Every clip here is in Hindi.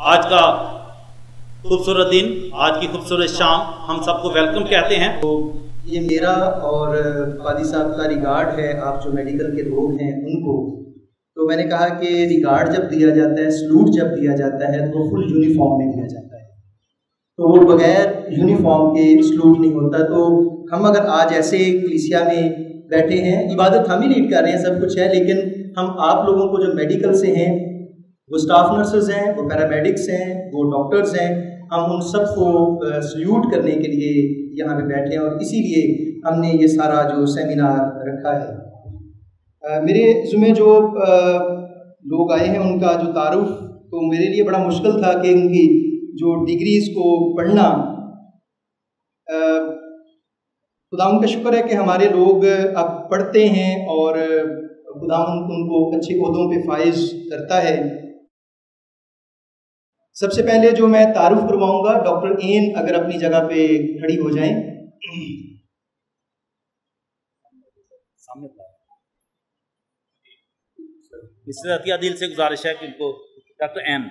आज का खूबसूरत दिन, आज की खूबसूरत शाम हम सबको वेलकम कहते हैं। तो ये मेरा और कादी साहब का रिगार्ड है, आप जो मेडिकल के लोग हैं उनको। तो मैंने कहा कि रिगार्ड जब दिया जाता है, सलूट जब दिया जाता है तो वो फुल यूनिफॉर्म में दिया जाता है, तो वो बगैर यूनिफॉर्म के सलूट नहीं होता। तो हम अगर आज ऐसे कलीसिया में बैठे हैं, इबादत हम ही लीड कर रहे हैं, सब कुछ है, लेकिन हम आप लोगों को जो मेडिकल से हैं, वो स्टाफ नर्सेज हैं, वो पैरामेडिक्स हैं, वो डॉक्टर्स हैं, हम उन सबको सल्यूट करने के लिए यहाँ पे बैठे हैं और इसीलिए हमने ये सारा जो सेमिनार रखा है। मेरे ज़ुम्मे जो लोग आए हैं उनका जो तारुफ, तो मेरे लिए बड़ा मुश्किल था कि उनकी जो डिग्रीज़ को पढ़ना। खुदा उनका शुक्र है कि हमारे लोग अब पढ़ते हैं और खुदा उनको अच्छे ओहदों पे फाइज करता है। सबसे पहले जो मैं तारुफ करवाऊंगा, डॉक्टर एन अगर अपनी जगह पे खड़ी हो जाएं। मिस्टर दिल से गुजारिश है कि उनको डॉक्टर एन।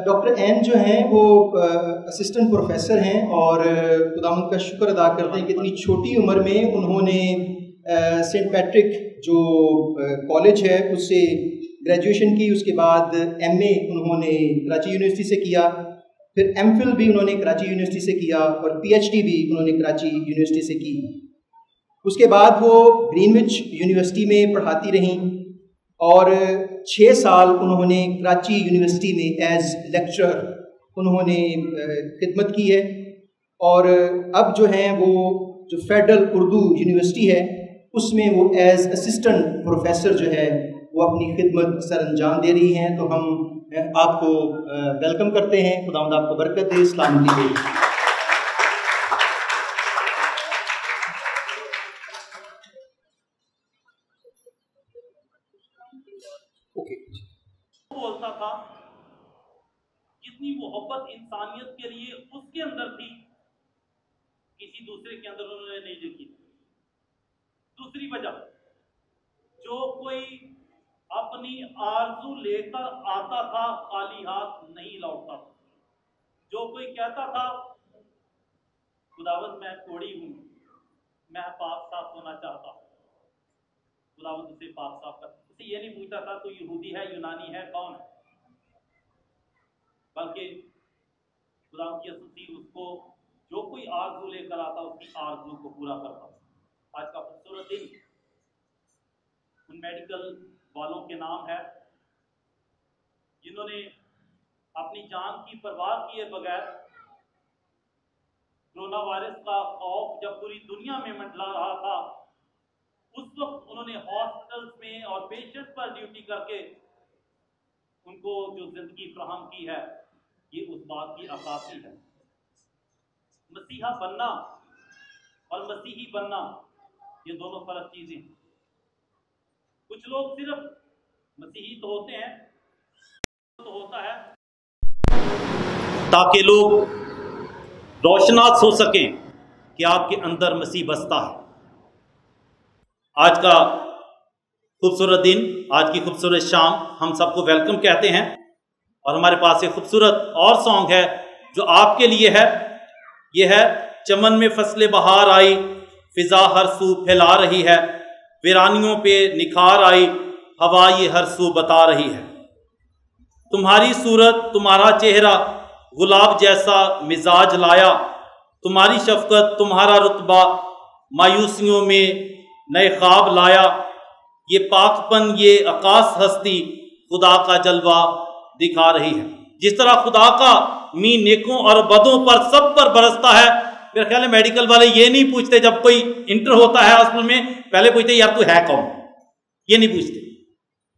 डॉक्टर एन जो हैं वो असिस्टेंट प्रोफेसर हैं और खुदावंद का शुक्र अदा करते हैं कि इतनी छोटी उम्र में उन्होंने सेंट पैट्रिक जो कॉलेज है उससे ग्रेजुएशन की, उसके बाद एमए उन्होंने कराची यूनिवर्सिटी से किया, फिर एमफिल भी उन्होंने कराची यूनिवर्सिटी से किया और पीएचडी भी उन्होंने कराची यूनिवर्सिटी से की। उसके बाद वो ग्रीनविच यूनिवर्सिटी में पढ़ाती रहीं और 6 साल उन्होंने कराची यूनिवर्सिटी में एज लेक्चरर उन्होंने खिदमत की है। और अब जो हैं वो जो फेडरल उर्दू यूनिवर्सिटी है उसमें वो एज असिस्टेंट प्रोफेसर जो है वो अपनी खिदमत सर अंजाम दे रही हैं। तो हम आपको वेलकम करते हैं, खुदावंद आपको बरकत दे, सलामती दे। बोलता था जितनी मोहब्बत इंसानियत के लिए उसके अंदर थी, किसी दूसरे के अंदर उन्होंने नहीं देखी। दूसरी वजह, जो कोई अपनी आरज़ू लेकर आता था खाली हाथ नहीं लौटता था। जो कोई कहता था खुदावंद मैं कोड़ी हूं, मैं पाक साफ होना चाहता हूं, खुदावंद उसे पाक साफ कर। उसे ये नहीं पूछता था तो यहूदी है, यूनानी है, कौन है, बल्कि खुदावंद की असुसी उसको जो कोई आरज़ू लेकर आता उसकी आरज़ू को पूरा करता। आज का खूबसूरत दिन उन मेडिकल वालों के नाम है जिन्होंने अपनी जान की परवाह किए बगैर कोरोना वायरस का खौफ जब पूरी दुनिया में मंडला रहा था, उस वक्त उन्होंने हॉस्पिटल्स में और पेशेंट्स पर ड्यूटी करके उनको जो जिंदगी फराहम की है, ये उस बात की अक्कासी है। मसीहा बनना और मसीही बनना ये दोनों फर्क चीजें हैं। कुछ लोग सिर्फ मसीही तो होते हैं, तो होता है ताकि लोग रोशनास हो सकें कि आपके अंदर मसीह बसता है। आज का खूबसूरत दिन, आज की खूबसूरत शाम हम सबको वेलकम कहते हैं और हमारे पास एक खूबसूरत और सॉन्ग है जो आपके लिए है। ये है चमन में फसले बहार आई, फिजा हर सू फैला रही है, वीरानियों पे निखार आई, हवा ये हर सू बता रही है। तुम्हारी सूरत तुम्हारा चेहरा गुलाब जैसा मिजाज लाया, तुम्हारी शफकत तुम्हारा रुतबा मायूसियों में नए ख्वाब लाया। ये पाकपन ये आकाश हस्ती खुदा का जलवा दिखा रही है। जिस तरह खुदा का मी नेकों और बदों पर सब पर बरसता है, मेरा ख्याल है मेडिकल वाले ये नहीं पूछते जब कोई इंटर होता है हॉस्पिटल में, पहले पूछते यार तू है कौन, ये नहीं पूछते।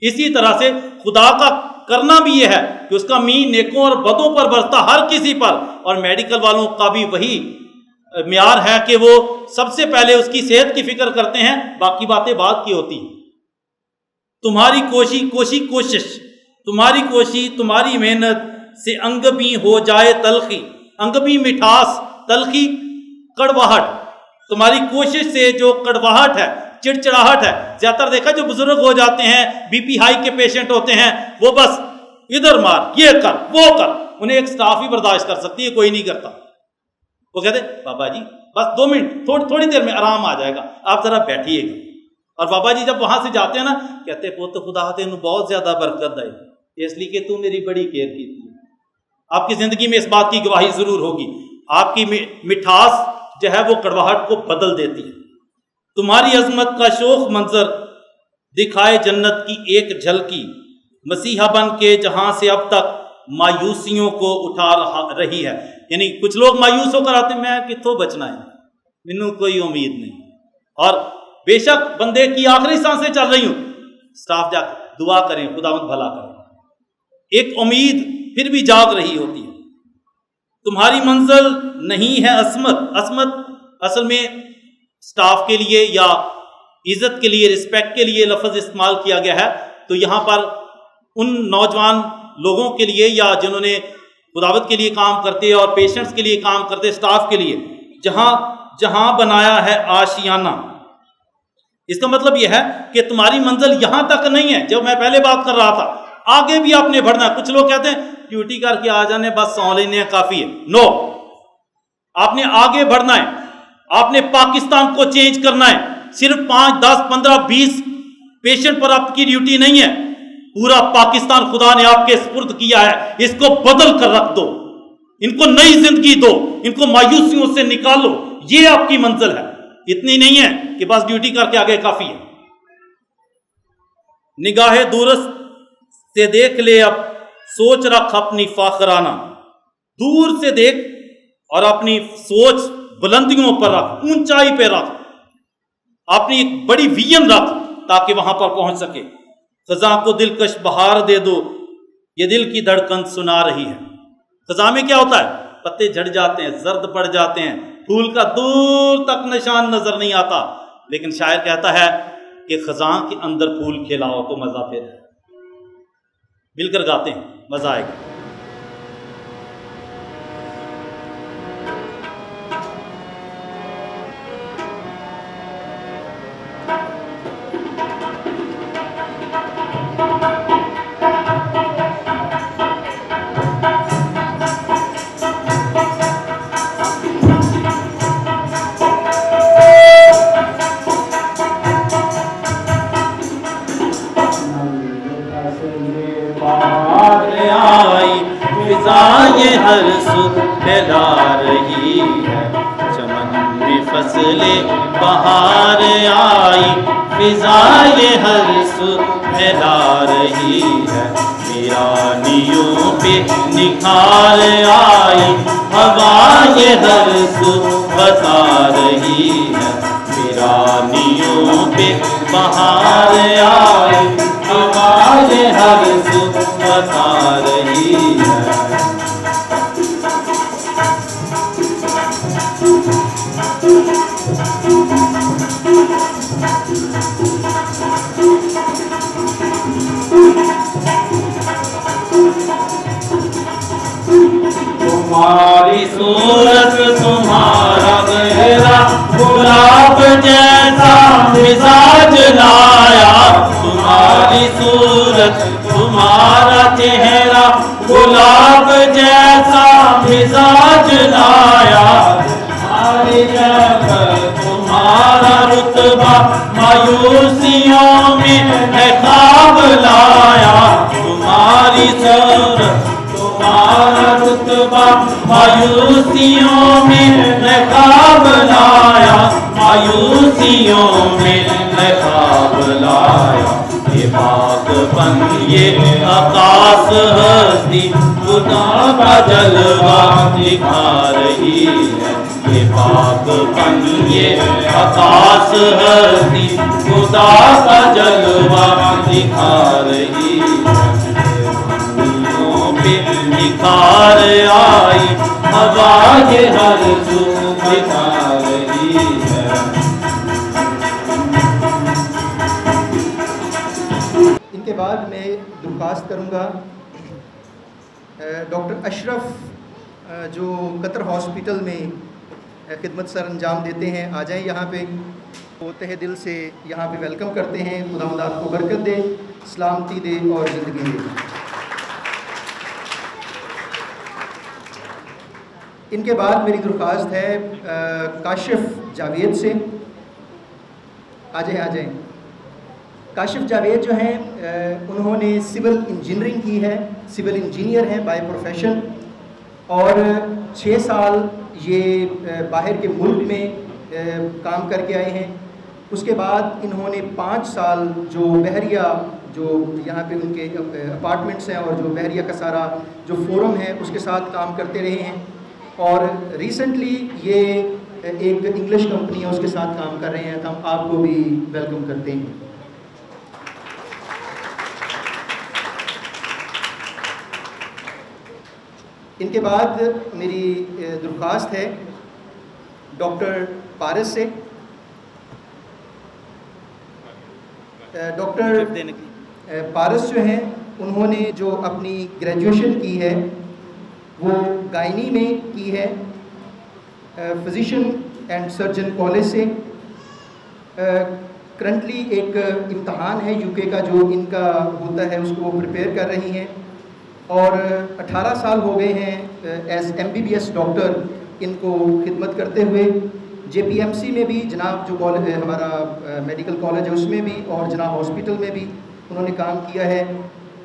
इसी तरह से खुदा का करना भी ये है कि उसका मी नेकों और बदों पर बरसता हर किसी पर, और मेडिकल वालों का भी वही म्यार है कि वो सबसे पहले उसकी सेहत की फिक्र करते हैं, बाकी बातें बाद की होती हैं। तुम्हारी कोशिश तुम्हारी कोशिश तुम्हारी मेहनत से अंग भी हो जाए तलखी, अंग भी मिठास तलखी कड़वाहट। तुम्हारी कोशिश से जो कड़वाहट है, चिड़चिड़ाहट है, ज्यादातर देखा जो बुजुर्ग हो जाते हैं, बीपी हाई के पेशेंट होते हैं, वो बस इधर मार, ये कर, वो कर। उन्हें एक स्टाफ ही बर्दाश्त कर सकती है, कोई नहीं करता। वो कहते बाबा जी बस 2 मिनट, थोड़ी देर में आराम आ जाएगा, आप जरा बैठिएगा। और बाबा जी जब वहां से जाते हैं ना, कहते पुत्र खुदा तेन बहुत ज्यादा बरकत दे, इसलिए कि तू मेरी बड़ी केयर की थी। आपकी जिंदगी में इस बात की गवाही जरूर होगी। आपकी मिठास जो है वो कड़वाहट को बदल देती है। तुम्हारी अजमत का शोक मंजर दिखाए जन्नत की एक झलकी, मसीहा बन के जहां से अब तक मायूसियों को उठा रही है। यानी कुछ लोग मायूस होकर आते हैं, मैं कितों बचना है, मैनू कोई उम्मीद नहीं। और बेशक बंदे की आखिरी सांसें चल रही हूं, स्टाफ जाकर दुआ करें खुदावंद भला करें, एक उम्मीद फिर भी जाग रही होती है। तुम्हारी मंजिल नहीं है असमत। असमत असल में स्टाफ के लिए या इज्जत के लिए, रिस्पेक्ट के लिए लफ्ज इस्तेमाल किया गया है। तो यहां पर उन नौजवान लोगों के लिए या जिन्होंने खुदावत के लिए काम करते और पेशेंट्स के लिए काम करते, स्टाफ के लिए, जहां जहां बनाया है आशियाना। इसका मतलब यह है कि तुम्हारी मंजिल यहां तक नहीं है। जब मैं पहले बात कर रहा था, आगे भी आपने बढ़ना है। कुछ लोग कहते हैं ड्यूटी करके आ जाने, बस सौ लेने काफी है। नो, आपने आगे बढ़ना है, आपने पाकिस्तान को चेंज करना है। सिर्फ 5, 10, 15, 20 पेशेंट पर आपकी ड्यूटी नहीं है, पूरा पाकिस्तान खुदा ने आपके सुपुर्द किया है। इसको बदल कर रख दो, इनको नई जिंदगी दो, इनको मायूसियों से निकालो। ये आपकी मंजिल है। इतनी नहीं है कि बस ड्यूटी करके आगे काफी है। निगाहे दूरस्त से देख ले, अब सोच रख अपनी फाखराना। दूर से देख और अपनी सोच बुलंदियों पर रख, ऊंचाई पे रख, अपनी एक बड़ी विजन रख ताकि वहां पर पहुंच सके। खजा को दिलकश बहार दे दो, ये दिल की धड़कन सुना रही है। खजा में क्या होता है? पत्ते झड़ जाते हैं, जर्द पड़ जाते हैं, फूल का दूर तक निशान नजर नहीं आता। लेकिन शायर कहता है कि खजा के अंदर फूल खिलाओ तो मजा फिर है। मिलकर गाते हैं, मजा आएगा। फिजाएं हर सु फैला रही है, चमन में फसलें बहार आई। फिजाएं हर सु फैला रही है, वीरानियों पे निखार आई। हवाएं हर सु बता रही है, वीरानियों पे बहार आई। हवाएं हर सु बता रही है। तुम्हारी सूरत तुम्हारा गहरा, गुलाब जैसा मिजाज लाया। तुम्हारी सूरत तुम्हारा चेहरा, गुलाब जैसा मिजाज लाया। तुम्हारी जगह तुम्हारा रुतबा, मायूसियों में है ख्वाब लाया। तुम्हारी सूरत तुम्हारा रुतबा, मायूसियों में है ख्वाब लाया। मायूसियों में है ख्वाब लाया। ये पाकपन ये आकाश हस्ती, खुदा का जलवा दिखा रही है। ये पाकपन ये आकाश हस्ती, खुदा का जलवा दिखा रही है। पे निखार आई, हवा ये हर सू दिखा रही है। इनके बाद मैं दरख्वास्त करूँगा डॉक्टर अशरफ जो कतर हॉस्पिटल में खिदमत सर अंजाम देते हैं, आ जाएं यहाँ पे। वो तहे दिल से यहाँ पे वेलकम करते हैं। खुदा आपको बरकत दे, सलामती दे और ज़िंदगी दे। इनके बाद मेरी दरख्वास्त है काशिफ जावेद से। आ जाएं। काशिफ जावेद जो हैं उन्होंने सिविल इंजीनियरिंग की है, सिविल इंजीनियर हैं बाय प्रोफेशन, और 6 साल ये बाहर के मुल्क में काम करके आए हैं। उसके बाद इन्होंने 5 साल जो बहरिया, जो यहाँ पे उनके अपार्टमेंट्स हैं और जो बहरिया का सारा जो फोरम है उसके साथ काम करते रहे हैं, और रिसेंटली ये एक इंग्लिश कंपनी है उसके साथ काम कर रहे हैं। तो हम आपको भी वेलकम करते हैं। इनके बाद मेरी दरख्वास्त है डॉक्टर पारस से। डॉक्टर पारस जो हैं उन्होंने जो अपनी ग्रेजुएशन की है वो गायनी में की है, फिजिशियन एंड सर्जन कॉलेज से। करंटली एक इम्तहान है यूके का जो इनका होता है, उसको वो प्रिपेयर कर रही हैं, और 18 साल हो गए हैं एज MBBS डॉक्टर इनको खिदमत करते हुए। JPMC में भी जनाब जो कॉलेज है हमारा मेडिकल कॉलेज है उसमें भी, और जनाब हॉस्पिटल में भी उन्होंने काम किया है।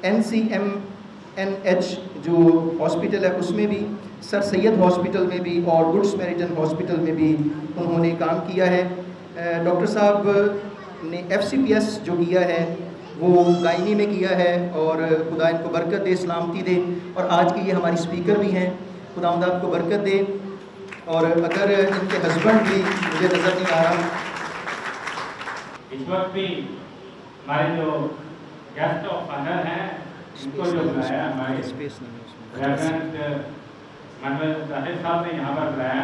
NCMNH जो हॉस्पिटल है उसमें भी, सर सैयद हॉस्पिटल में भी, और गुड समरिटन हॉस्पिटल में भी उन्होंने काम किया है। डॉक्टर साहब ने FCPS जो किया है वो गायनी में किया है, और खुदा इनको बरकत दे, सलामती दे, और आज के ये हमारी स्पीकर भी हैं, खुदा आपको बरकत दे। और अगर इनके हस्बैंड भी मुझे नज़र नहीं आ रहा इस वक्त भी, हमारे जो गेस्ट ऑफ ऑनर हैं इनको जो बुलाया हमारे स्पेस नहीं है उसमें, रेवरेंड मनोज ताहिर साहब ने यहाँ पर बुलाया।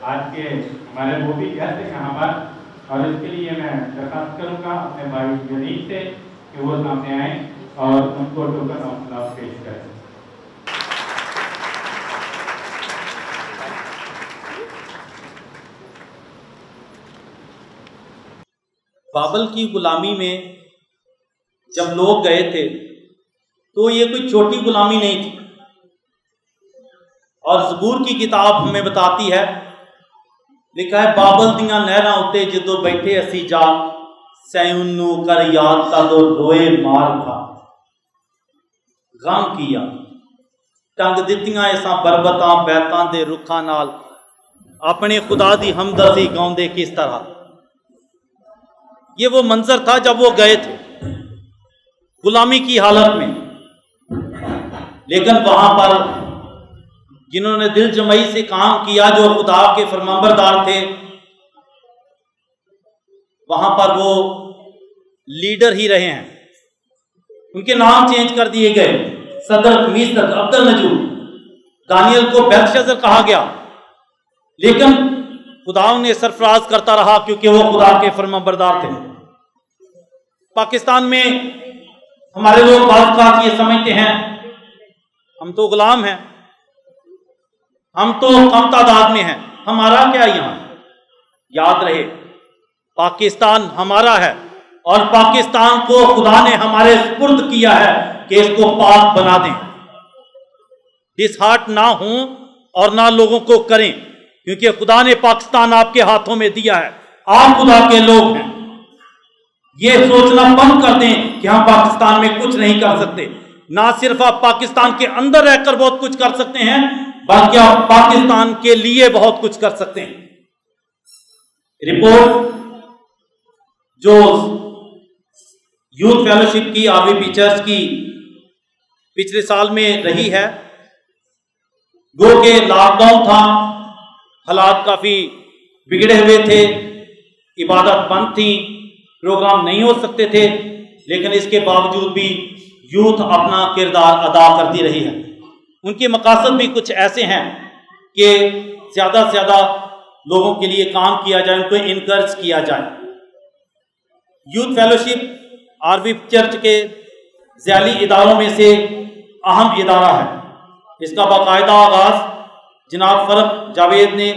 आज के हमारे वो भी गेस्ट हैं यहाँ पर, और इसके लिए मैं दरख्वास्त करूँगा अपने भाई जनीब से कि वो सामने आए और उनको टोकन ऑफ लव पेश करें। बाबल की गुलामी में जब लोग गए थे तो ये कोई छोटी गुलामी नहीं थी, और ज़बूर की किताब हमें बताती है, लिखा है बाबल दियां नहरां उत्ते जदों बैठे असी जा, सैनू कर याद तदों रोए मार था, गम किया टंग दित्तियां इसां बरबतां बैतां दे रुखां नाल, अपने खुदा दी हमदर्दी गाउंदे किस तरह। ये वो मंजर था जब वो गए थे गुलामी की हालत में, लेकिन वहां पर जिन्होंने दिल जमई से काम किया, जो खुदा के फरमाबरदार थे, वहां पर वो लीडर ही रहे हैं। उनके नाम चेंज कर दिए गए, सदर मिस्र अब्दुल नजूर, दानियल को बेल्शज़र कहा गया, लेकिन खुदा उन्हें सरफराज करता रहा क्योंकि वो खुदा के फरमाबरदार थे। पाकिस्तान में हमारे लोग बात ये समझते हैं हम तो गुलाम हैं, हम तो कम तादाद में हैं, हमारा क्या यहाँ। याद रहे पाकिस्तान हमारा है, और पाकिस्तान को खुदा ने हमारे सुपुर्द किया है कि इसको पाक बना दें। डिसहार्ट ना हों और ना लोगों को करें, क्योंकि खुदा ने पाकिस्तान आपके हाथों में दिया है, आप खुदा के लोग हैं। ये सोचना बंद कर दें कि हम पाकिस्तान में कुछ नहीं कर सकते। ना सिर्फ आप पाकिस्तान के अंदर रहकर बहुत कुछ कर सकते हैं, बल्कि आप पाकिस्तान के लिए बहुत कुछ कर सकते हैं। रिपोर्ट जो यूथ फेलोशिप की RVP चर्च की पिछले साल में रही है, गो के लॉकडाउन था, हालात काफी बिगड़े हुए थे, इबादत बंद थी, प्रोग्राम नहीं हो सकते थे, लेकिन इसके बावजूद भी यूथ अपना किरदार अदा करती रही है। उनके मकासद भी कुछ ऐसे हैं कि ज़्यादा से ज़्यादा लोगों के लिए काम किया जाए, उनको इनकरेज किया जाए। यूथ फेलोशिप RVP चर्च के ज़ैली इदारों में से अहम इदारा है। इसका बाकायदा आगाज़ जनाब फ़रक जावेद ने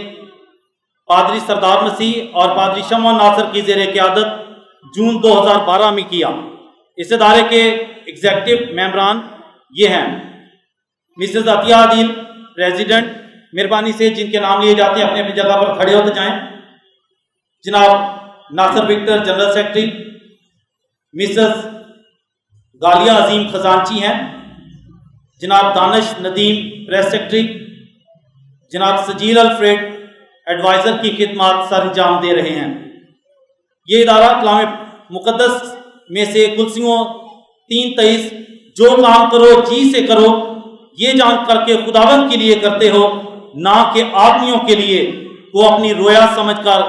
पादरी सरदार मसीह और पादरी शम्मा नासर की ज़ेर क़यादत जून 2012 में किया। इस इदारे के एग्जेक्टिव मेंबरान ये हैं: मिसेस अतिया आदिल प्रेसिडेंट, मेहरबानी से जिनके नाम लिए जाते हैं अपनी अपनी जगह पर खड़े होते जाएं। जनाब Nasir Victor general secretary, Mrs Ghalia Azeem खजानची हैं, जनाब दानिश नदीम प्रेस सेक्रेटरी, जनाब सजील अल्फ्रेड एडवाइज़र की खिदमत सर अंजाम दे रहे हैं। ये इदारा कलाम मुक़द्दस में से कुर्सियों 3:23 जो काम करो जी से करो, ये जान करके खुदावंद के लिए करते हो, ना कि आदमियों के लिए, वो अपनी रोया समझकर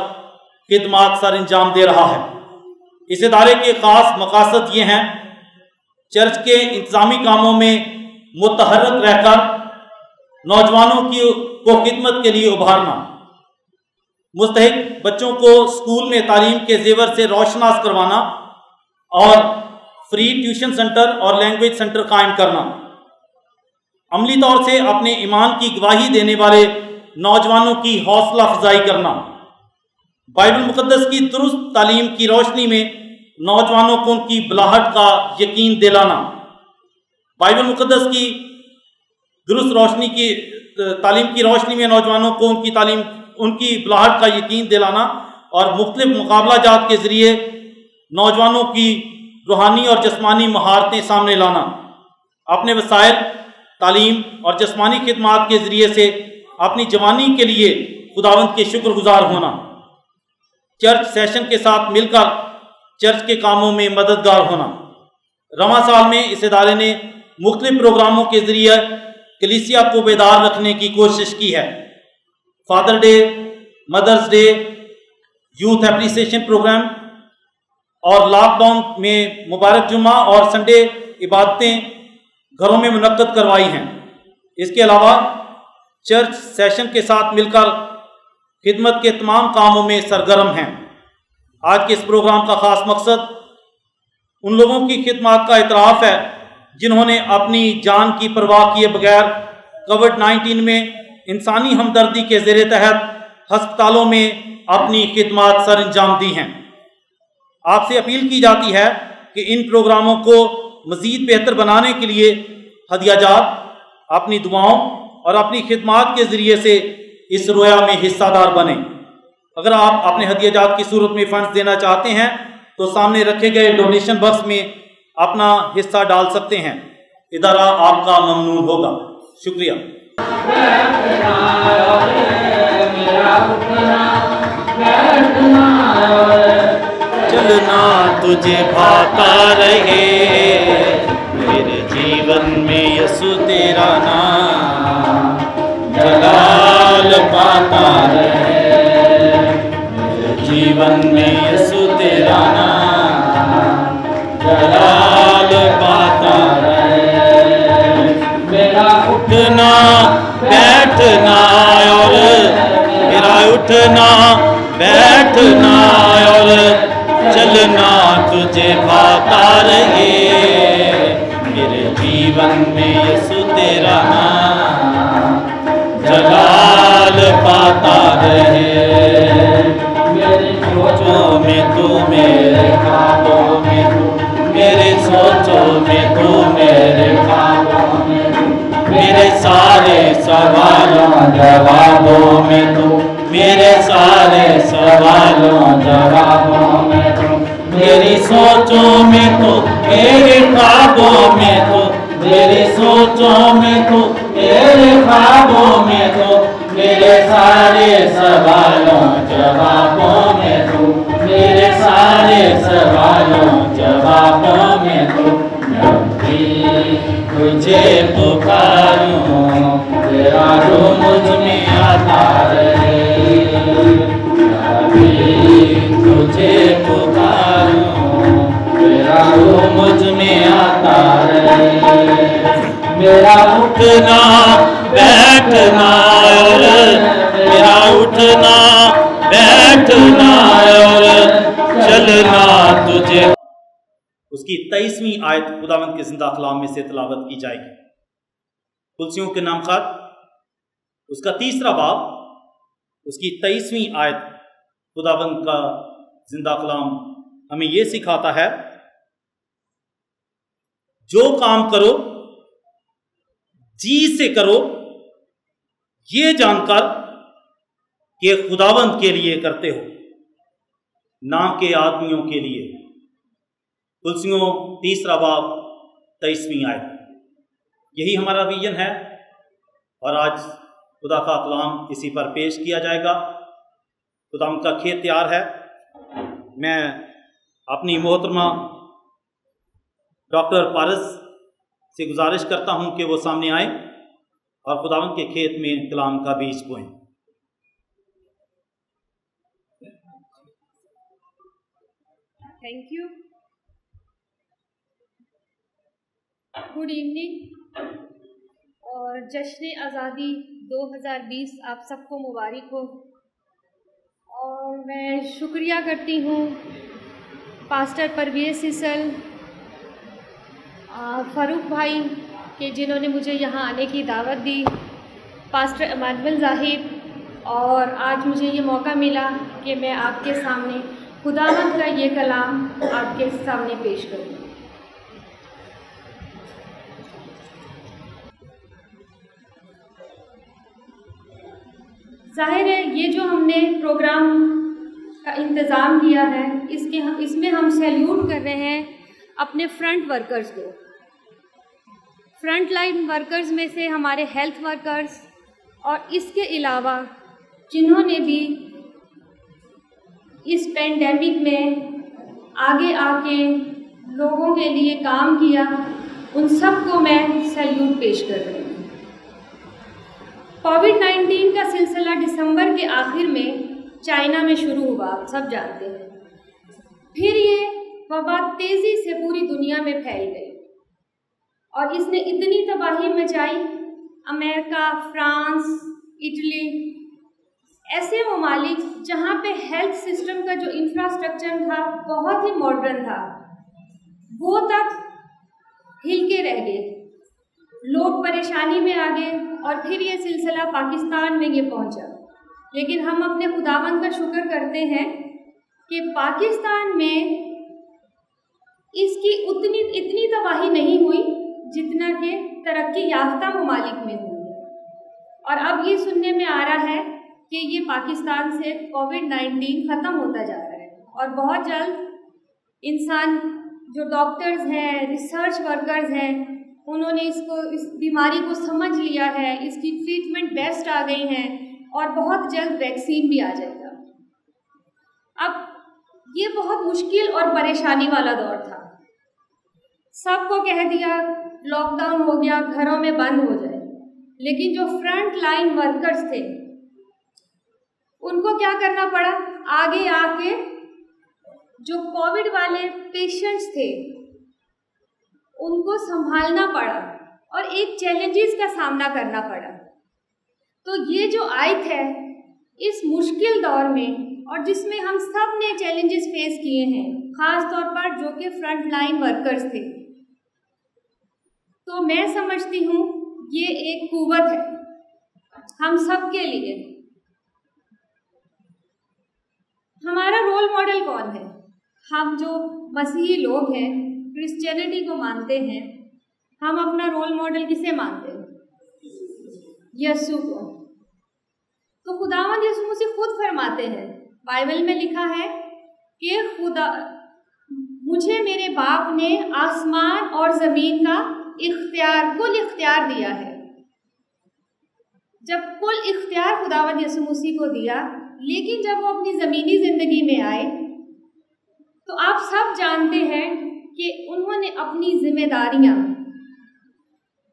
खिदमत सर अंजाम दे रहा है। इस इदारे के ख़ास मकासद ये हैं: चर्च के इंतज़ामी कामों में मुतहर्रिक रहकर नौजवानों को खिदमत के लिए उभारना, मुस्तहिक बच्चों को स्कूल में तालीम के जेवर से रोशनास करवाना और फ्री ट्यूशन सेंटर और लैंग्वेज सेंटर कायम करना, अमली तौर से अपने ईमान की गवाही देने वाले नौजवानों की हौसला अफजाई करना, बाइबल मुक़द्दस की दुरुस्त तालीम की रोशनी में नौजवानों को उनकी बलाहट का यकीन दिलाना, बाइबल मुक़द्दस की दुरुस्त रोशनी की तालीम की रोशनी में नौजवानों को उनकी बलाहट का यकीन दिलाना और मुख्तलिफ मुकाबला जात के ज़रिए नौजवानों की रूहानी और जिस्मानी महारतें सामने लाना, अपने वसाइल तालीम और जिस्मानी खिदमात के ज़रिए से अपनी जवानी के लिए खुदावंद के शुक्रगुजार होना, चर्च सेशन के साथ मिलकर चर्च के कामों में मददगार होना। रवां साल में इस इदारे ने मुख्तलिफ प्रोग्रामों के ज़रिए कलीसिया को बेदार रखने की कोशिश की है। Father day, mothers day, youth appreciation program और लॉकडाउन में मुबारक जुम्मा और संडे इबादतें घरों में मुनक्कद करवाई हैं। इसके अलावा चर्च सेशन के साथ मिलकर खिदमत के तमाम कामों में सरगर्म हैं। आज के इस प्रोग्राम का ख़ास मकसद उन लोगों की खिदमत का इतराफ़ है जिन्होंने अपनी जान की परवाह किए बगैर कोविड-19 में इंसानी हमदर्दी के ज़ेरे तहत हस्पतालों में अपनी खिदमत सर अंजाम दी हैं। आपसे अपील की जाती है कि इन प्रोग्रामों को मज़ीद बेहतर बनाने के लिए हदियाजात, अपनी दुआओं और अपनी खिदमत के ज़रिए से इस रोया में हिस्सादार बने। अगर आप अपने हदियाजात की सूरत में फ़ंड्स देना चाहते हैं तो सामने रखे गए डोनेशन बॉक्स में अपना हिस्सा डाल सकते हैं। इदारा आपका ममनून होगा। शुक्रिया। चलना तुझे भाता रहे, मेरे जीवन में यसु तेरा नाम जलाल पाता रहे, मेरे जीवन में यसु तेरा नाम जलाल पाता रहे। मेरा उठना बैठना और मेरा उठना बैठना और चलना तुझे भाता रहे, मेरे जीवन में यसु तेरा नाम जलाल पाता रहे। मेरी सोचों में तू, मेरे ख्वाबों में तू, मेरे सोचों में तू, मेरे ख्वाबों में तू, मेरे सारे सवालों जवाबों में तू, मेरे सारे सवालों जवाबों में तू, मेरी सोचों में तू, मेरे ख्वाबों में तू, मेरी सोचों में तू, मेरे ख्वाबों में तू, मेरे सारे सवालों जवाबों में तू, मेरे सारे सवालों जवाबों में तू। जब भी तुझे पुकारूं तेरा रूह मुझ में आता रहे, जब भी तुझे पुकारूं तेरा रूह मुझ में आता रहे। मेरा उठना बैठना और मेरा उठना बैठना और चलना तुझे। उसकी 23वीं आयत खुदावंद के जिंदा कलाम में से तिलावत की जाएगी। कुलसियों के नाम खात उसका 3रा बाब उसकी 23वीं आयत खुदावंद का जिंदा कलाम हमें यह सिखाता है, जो काम करो जी से करो, ये जानकर कि खुदावंद के लिए करते हो, ना के आदमियों के लिए। कुलसियों 3 बाब 23वीं आयत। यही हमारा विजन है और आज खुदा का कलाम इसी पर पेश किया जाएगा। खुदावंद का खेत तैयार है। मैं अपनी मोहतरमा डॉक्टर पारस से गुजारिश करता हूं कि वो सामने आए और खुदावंद के खेत में कलाम का बीज बोएं। Thank you. गुड इवनिंग और जश्न आज़ादी 2020 आप सबको मुबारक हो। और मैं शुक्रिया करती हूँ पास्टर परवेज़ सीसल, फ़ारूक भाई के जिन्होंने मुझे यहाँ आने की दावत दी, पास्टर इमानुएल ज़ाहिद, और आज मुझे ये मौका मिला कि मैं आपके सामने खुदावंद का ये कलाम आपके सामने पेश करूँ। जाहिर है ये जो हमने प्रोग्राम का इंतज़ाम किया है इसमें हम सैल्यूट कर रहे हैं अपने फ्रंट वर्कर्स को। फ्रंट लाइन वर्कर्स में से हमारे हेल्थ वर्कर्स और इसके अलावा जिन्होंने भी इस पेंडेमिक में आगे आके लोगों के लिए काम किया, उन सबको मैं सैल्यूट पेश कर रही हूँ। कोविड-19 का सिलसिला दिसंबर के आखिर में चाइना में शुरू हुआ, आप सब जानते हैं। फिर ये वबा तेज़ी से पूरी दुनिया में फैल गई और इसने इतनी तबाही मचाई, अमेरिका, फ्रांस, इटली, ऐसे ममालिक जहाँ पे हेल्थ सिस्टम का जो इंफ्रास्ट्रक्चर था बहुत ही मॉडर्न था, वो तक हिल के रह गए। लोग परेशानी में आ गए और फिर ये सिलसिला पाकिस्तान में ये पहुंचा। लेकिन हम अपने खुदावंद का शुक्र करते हैं कि पाकिस्तान में इसकी इतनी तबाही नहीं हुई जितना कि तरक्की याफ्ता ममालिक में हुई। और अब ये सुनने में आ रहा है कि ये पाकिस्तान से कोविड-19 ख़त्म होता जा रहा है और बहुत जल्द इंसान जो डॉक्टर्स हैं, रिसर्च वर्कर्स हैं, उन्होंने इस बीमारी को समझ लिया है, इसकी ट्रीटमेंट बेस्ट आ गई हैं और बहुत जल्द वैक्सीन भी आ जाएगा। अब ये बहुत मुश्किल और परेशानी वाला दौर था। सबको कह दिया लॉकडाउन हो गया, घरों में बंद हो जाए, लेकिन जो फ्रंट लाइन वर्कर्स थे उनको क्या करना पड़ा, आगे आके जो कोविड वाले पेशेंट्स थे उनको संभालना पड़ा और एक चैलेंजेस का सामना करना पड़ा। तो ये जो आयत है इस मुश्किल दौर में और जिसमें हम सब ने चैलेंजेस फेस किए हैं, ख़ास तौर पर जो कि फ्रंट लाइन वर्कर्स थे, तो मैं समझती हूँ ये एक कुव्वत है हम सब के लिए। हमारा रोल मॉडल कौन है? हम जो मसीही लोग हैं, क्रिश्चियनिटी को मानते हैं, हम अपना रोल मॉडल किसे मानते हैं? यीशु को। तो खुदावंद यीशु मसीह खुद फरमाते हैं, बाइबल में लिखा है कि खुदा मुझे मेरे बाप ने आसमान और ज़मीन का कुल इख्तियार दिया है। जब कुल इख्तियार खुदावंद यीशु मसीह को दिया, लेकिन जब वो अपनी ज़मीनी ज़िंदगी में आए तो आप सब जानते हैं कि उन्होंने अपनी जिम्मेदारियां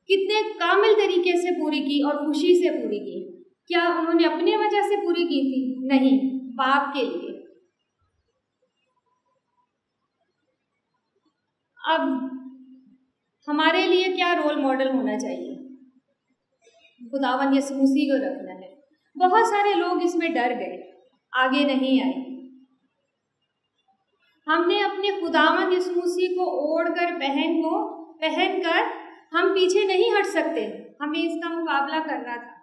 कितने कामिल तरीके से पूरी की और खुशी से पूरी की। क्या उन्होंने अपने वजह से पूरी की थी? नहीं, बाप के लिए। अब हमारे लिए क्या रोल मॉडल होना चाहिए? खुदावंद यीशु मसीह को रखना है। बहुत सारे लोग इसमें डर गए, आगे नहीं आए। हमने अपने खुदावंद यीशु मसीह को ओढ़कर पहनकर हम पीछे नहीं हट सकते, हमें इसका मुकाबला करना था।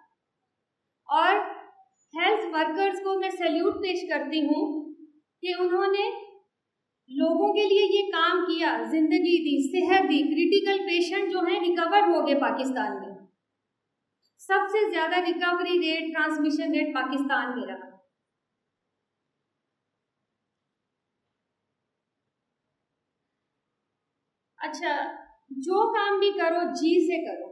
और हेल्थ वर्कर्स को मैं सैल्यूट पेश करती हूँ कि उन्होंने लोगों के लिए ये काम किया, जिंदगी दी, सेहत दी। क्रिटिकल पेशेंट जो हैं रिकवर हो गए पाकिस्तान में। सबसे ज़्यादा recovery rate, transmission rate Pakistan में रहा। अच्छा, जो काम भी करो जी से करो,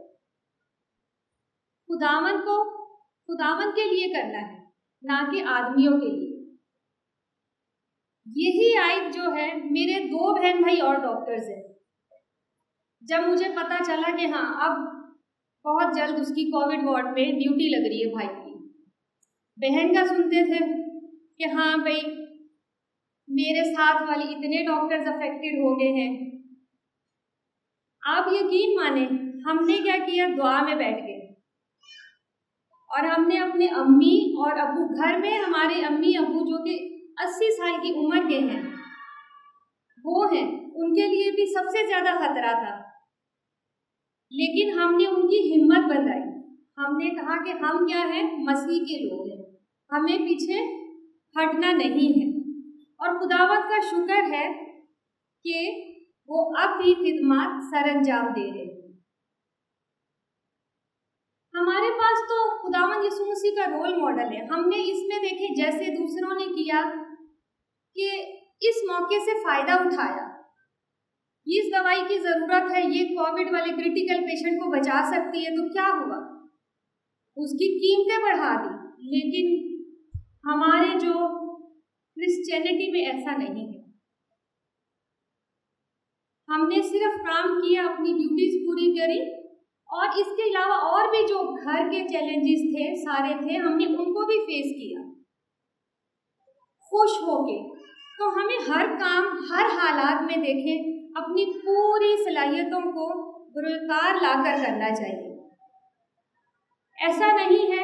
खुदावंद के लिए करना है, ना कि आदमियों के लिए। यही आयत जो है, मेरे 2 बहन भाई और डॉक्टर्स हैं। जब मुझे पता चला कि हाँ अब बहुत जल्द उसकी कोविड वार्ड में ड्यूटी लग रही है भाई की, बहन का सुनते थे कि हाँ भाई मेरे साथ वाले इतने डॉक्टर्स अफेक्टेड हो गए हैं। आप यकीन माने, हमने क्या किया, दुआ में बैठ गए और हमने अपने अम्मी और अब्बू, घर में हमारे अम्मी अब्बू जो कि 80 साल की उम्र के हैं, वो हैं, उनके लिए भी सबसे ज़्यादा खतरा था, लेकिन हमने उनकी हिम्मत बनाई। हमने कहा कि हम क्या हैं, मसीह के लोग हैं, हमें पीछे हटना नहीं है। और खुदावंद का शुक्र है कि वो अब भी खिदमत सरअंजाम दे रहे हैं। हमारे पास तो खुदावंद यीशु मसीह का रोल मॉडल है। हमने इसमें देखे जैसे दूसरों ने किया कि इस मौके से फ़ायदा उठाया, इस दवाई की ज़रूरत है, ये कोविड वाले क्रिटिकल पेशेंट को बचा सकती है, तो क्या हुआ, उसकी कीमतें बढ़ा दी। लेकिन हमारे जो क्रिश्चियनिटी में ऐसा नहीं है। हमने सिर्फ काम किया, अपनी ड्यूटीज पूरी करी, और इसके अलावा और भी जो घर के चैलेंजेस थे सारे थे, हमने उनको भी फेस किया खुश होके। तो हमें हर काम, हर हालात में देखें, अपनी पूरी सलाहियतों को बुरकार लाकर करना चाहिए। ऐसा नहीं है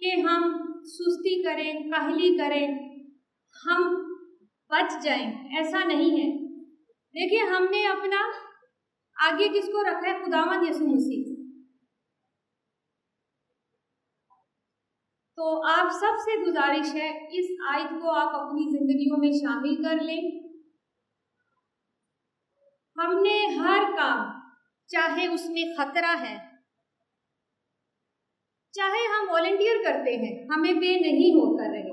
कि हम सुस्ती करें, काहली करें, हम बच जाएं, ऐसा नहीं है। देखिए, हमने अपना आगे किसको रखा है, खुदावंद यीशु मसीह। तो आप सबसे गुजारिश है, इस आयत को आप अपनी जिंदगियों में शामिल कर लें। हमने हर काम, चाहे उसमें खतरा है, चाहे हम वॉलंटियर करते हैं, हमें पे नहीं हो कर रहे,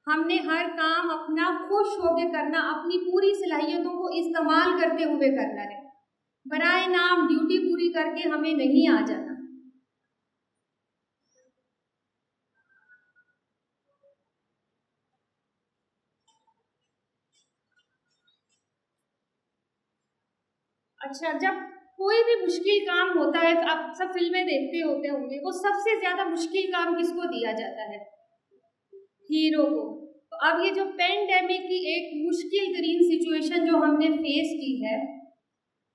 हमने हर काम अपना खुश होकर करना, अपनी पूरी सलाहियतों को इस्तेमाल करते हुए करना है। बराए नाम ड्यूटी पूरी करके हमें नहीं आ जाना। अच्छा, जब कोई भी मुश्किल काम होता है, आप सब फिल्में देखते होते होंगे, वो सबसे ज्यादा मुश्किल काम किसको दिया जाता है, हीरो को। तो अब ये जो पेंडेमिक की एक मुश्किल तरीन सिचुएशन जो हमने फेस की है,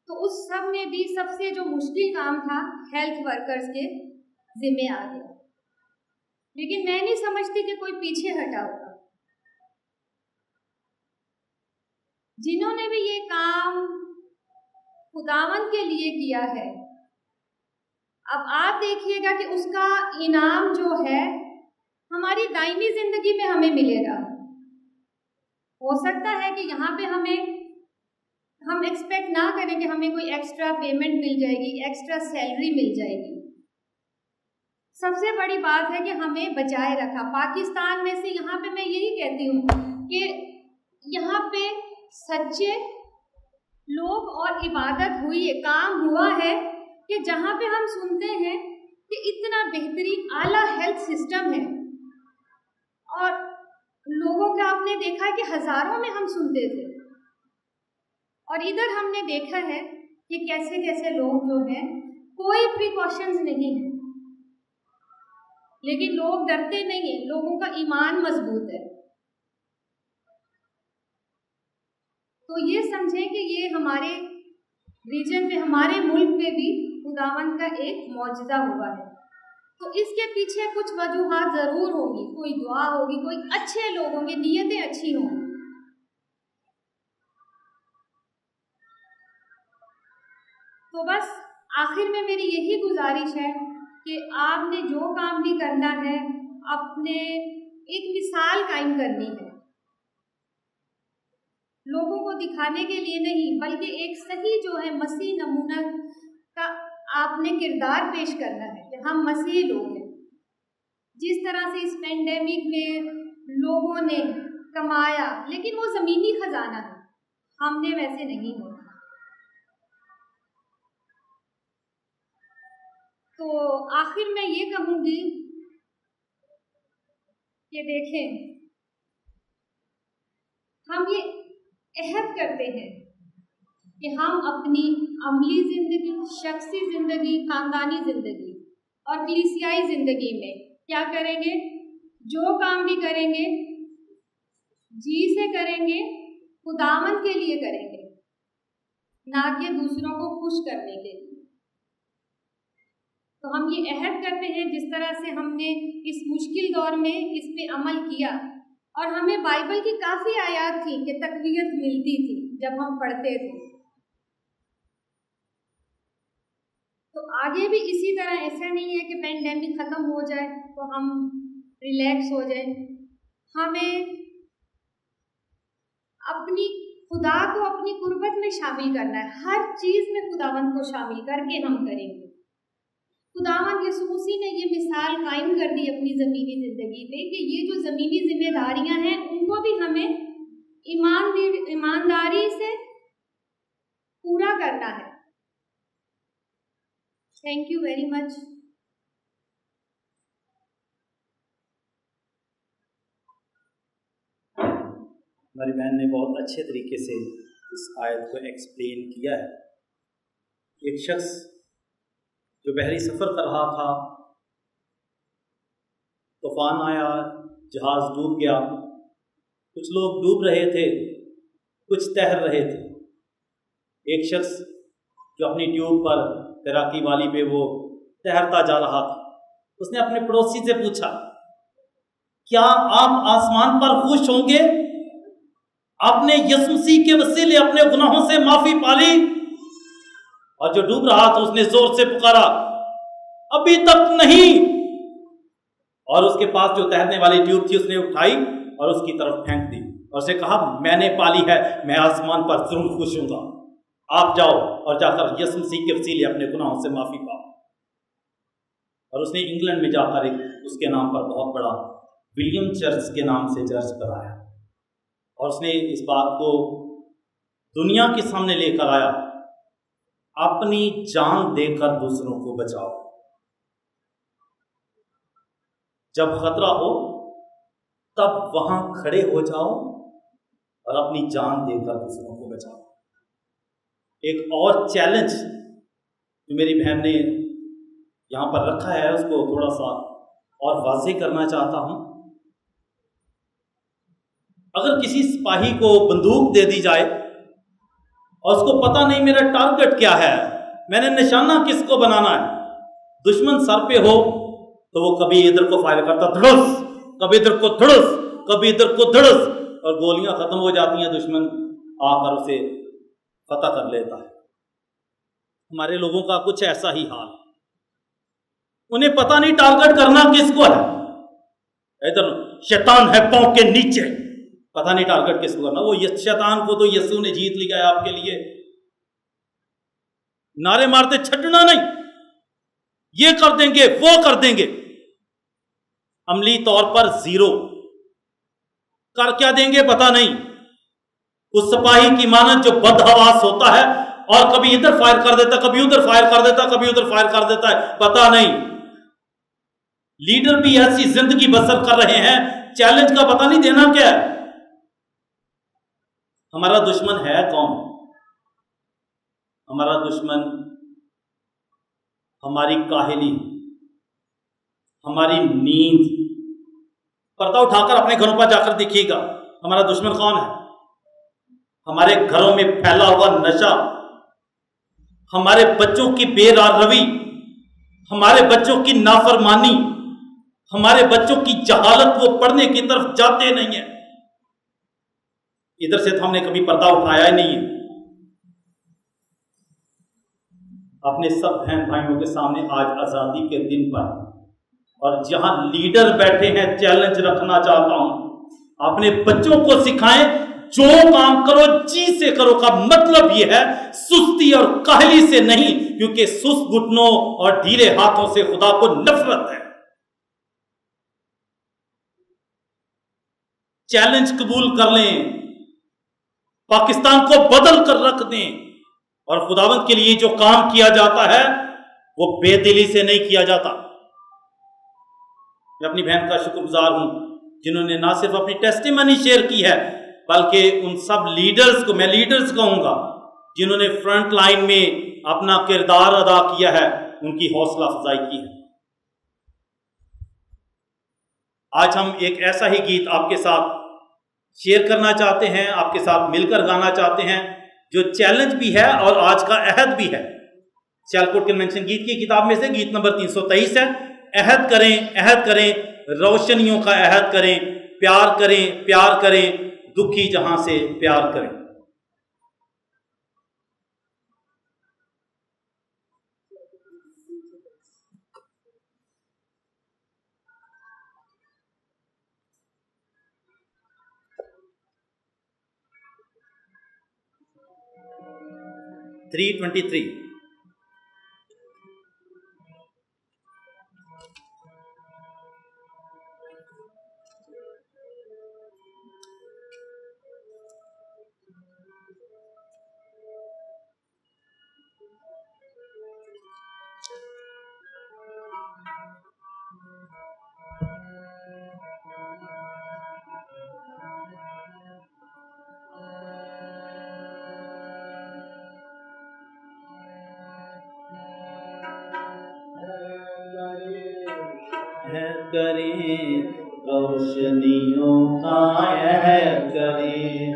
तो उस सब में भी सबसे जो मुश्किल काम था, हेल्थ वर्कर्स के जिम्मे आ गया। लेकिन मैं नहीं समझती कि कोई पीछे हटा होगा। जिन्होंने भी ये काम खुदावंद के लिए किया है, अब आप देखिएगा कि उसका इनाम जो है हमारी दायमी जिंदगी में हमें मिलेगा। हो सकता है कि यहाँ पे हम एक्सपेक्ट ना करें कि हमें कोई एक्स्ट्रा पेमेंट मिल जाएगी, एक्स्ट्रा सैलरी मिल जाएगी। सबसे बड़ी बात है कि हमें बचाए रखा। पाकिस्तान में से यहाँ पे मैं यही कहती हूँ कि यहाँ पे सच्चे लोग और इबादत हुई है, काम हुआ है, कि जहाँ पे हम सुनते हैं कि इतना बेहतरीन आला हेल्थ सिस्टम है, और लोगों का आपने देखा है कि हजारों में हम सुनते थे, और इधर हमने देखा है कि कैसे कैसे लोग जो हैं, कोई प्रिकॉशंस नहीं है, लेकिन लोग डरते नहीं हैं, लोगों का ईमान मजबूत है। तो ये समझें कि ये हमारे रीजन में, हमारे मुल्क में भी खुदावंद का एक मौजज़ा हुआ है। तो इसके पीछे कुछ वजूहात ज़रूर होंगी, कोई दुआ होगी, कोई अच्छे लोग होंगे, नीयतें अच्छी होंगी। तो बस आखिर में मेरी यही गुजारिश है कि आपने जो काम भी करना है, अपने एक मिसाल कायम करनी है, लोगों को दिखाने के लिए नहीं, बल्कि एक सही जो है मसीह नमूना का आपने किरदार पेश करना है कि हम मसीही लोग हैं। जिस तरह से इस पेंडेमिक में लोगों ने कमाया, लेकिन वो ज़मीनी खजाना है, हमने वैसे नहीं होना। तो आखिर मैं ये कहूँगी कि देखें, हम ये अहद करते हैं कि हम अपनी अमली ज़िंदगी, शख्सी ज़िंदगी, ख़ानदानी ज़िंदगी और कलीसियाई ज़िंदगी में क्या करेंगे? जो काम भी करेंगे जी से करेंगे, खुदावंद के लिए करेंगे, ना कि दूसरों को खुश करने के लिए। तो हम ये अहद करते हैं, जिस तरह से हमने इस मुश्किल दौर में इस पे अमल किया, और हमें बाइबल की काफ़ी आयात थी कि तक़वियत मिलती थी जब हम पढ़ते थे। तो आगे भी इसी तरह, ऐसा नहीं है कि पेंडेमिक ख़त्म हो जाए तो हम रिलैक्स हो जाए। हमें अपनी खुदा को अपनी कुर्बत में शामिल करना है, हर चीज़ में खुदावंद को शामिल करके हम करेंगे। खुदावंद यीशु मसीह ने ये मिसाल कायम कर दी अपनी ज़मीनी ज़िंदगी पे कि ये जो ज़मीनी जिम्मेदारियां हैं उनको भी हमें ईमानदारी से पूरा करना है। Thank you very much. हमारी बहन ने बहुत अच्छे तरीके से इस आयत को एक्सप्लेन किया है। एक शख्स जो बहरी सफ़र कर रहा था, तूफान आया, जहाज़ डूब गया, कुछ लोग डूब रहे थे, कुछ तैर रहे थे। एक शख्स जो अपनी ट्यूब पर तैराकी वाली पे वो तैरता जा रहा था, उसने अपने पड़ोसी से पूछा, क्या आप आसमान पर खुश होंगे? आपने यीशु मसीह के वसीले अपने गुनाहों से माफी पाली? और जो डूब रहा था उसने जोर से पुकारा, अभी तक नहीं। और उसके पास जो तैरने वाली ट्यूब थी उसने उठाई और उसकी तरफ फेंक दी और उसने कहा, मैंने पाली है, मैं आसमान पर जरूर खुश हूंगा। आप जाओ और जाकर यीशु मसीह के वसीले अपने गुनाहों से माफी पाओ। और उसने इंग्लैंड में जाकर एक उसके नाम पर बहुत बड़ा विलियम चर्च के नाम से चर्च बनाया और उसने इस बात को दुनिया के सामने लेकर आया, अपनी जान देकर दूसरों को बचाओ। जब खतरा हो तब वहां खड़े हो जाओ और अपनी जान देकर दूसरों को बचाओ। एक और चैलेंज जो मेरी बहन ने यहां पर रखा है उसको थोड़ा सा और वाज़ेह करना चाहता हूं। अगर किसी सिपाही को बंदूक दे दी जाए और उसको पता नहीं मेरा टारगेट क्या है, मैंने निशाना किसको बनाना है, दुश्मन सर पे हो तो वो कभी इधर को फायर करता धड़स, कभी इधर को धड़स, कभी इधर को धड़स, और गोलियां खत्म हो जाती हैं, दुश्मन आकर उसे फतह कर लेता है। हमारे लोगों का कुछ ऐसा ही हाल है, उन्हें पता नहीं टारगेट करना किसको है। इधर शैतान है पांव के नीचे, पता नहीं टारगेट किसको करना। वो शैतान को तो यीशु ने जीत लिया है आपके लिए। नारे मारते छड़ना नहीं, ये कर देंगे वो कर देंगे, अमली तौर पर जीरो। कर क्या देंगे पता नहीं। उस सिपाही की मानत जो बदहवास होता है और कभी इधर फायर कर देता, कभी उधर फायर कर देता, कभी उधर फायर कर देता है, पता नहीं। लीडर भी ऐसी जिंदगी बसर कर रहे हैं, चैलेंज का पता नहीं देना क्या है। हमारा दुश्मन है कौन? हमारा दुश्मन हमारी काहिली, हमारी नींद। पर्दा उठाकर अपने घरों पर जाकर देखिएगा, हमारा दुश्मन कौन है? हमारे घरों में फैला हुआ नशा, हमारे बच्चों की बेरारवी, हमारे बच्चों की नाफरमानी, हमारे बच्चों की जहालत, वो पढ़ने की तरफ जाते नहीं है। इधर से तो हमने कभी पर्दा उठाया ही नहीं है। अपने सब बहन भाइयों के सामने आज आज़ादी के दिन पर, और जहां लीडर बैठे हैं, चैलेंज रखना चाहता हूं, अपने बच्चों को सिखाएं, जो काम करो जी से करो का मतलब यह है सुस्ती और काहली से नहीं, क्योंकि सुस्त घुटनों और ढीले हाथों से खुदा को नफरत है। चैलेंज कबूल कर लें, पाकिस्तान को बदल कर रख दें, और खुदावंद के लिए जो काम किया जाता है वो बेदिली से नहीं किया जाता। मैं अपनी बहन का शुक्रगुजार हूं जिन्होंने ना सिर्फ अपनी टेस्टिमनी शेयर की है, बल्कि उन सब लीडर्स को, मैं लीडर्स कहूंगा, जिन्होंने फ्रंट लाइन में अपना किरदार अदा किया है, उनकी हौसला अफजाई की है। आज हम एक ऐसा ही गीत आपके साथ शेयर करना चाहते हैं, आपके साथ मिलकर गाना चाहते हैं, जो चैलेंज भी है और आज का अहद भी है। सियालकोट कन्वेंशन गीत की किताब में से गीत नंबर 323 है। अहद करें, रोशनियों का अहद करें, प्यार करें, दुखी जहां से प्यार करें। थ्री 23 करें, रोशनियों का अहद करें,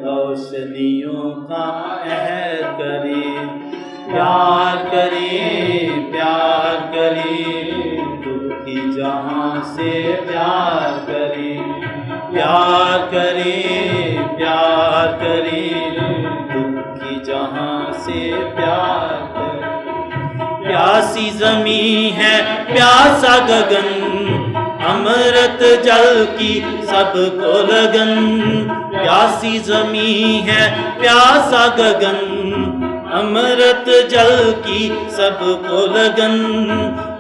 रोशनियों का अहद करें, प्यार करें, दुखी जहां से प्यार करें, दुखी जहां से प्यार करें। प्यासी ज़मीं है प्यासा गगन, अमृत जल की सबको लगन। प्यासी ज़मीं है प्यासा गगन, अमृत जल की सबको लगन।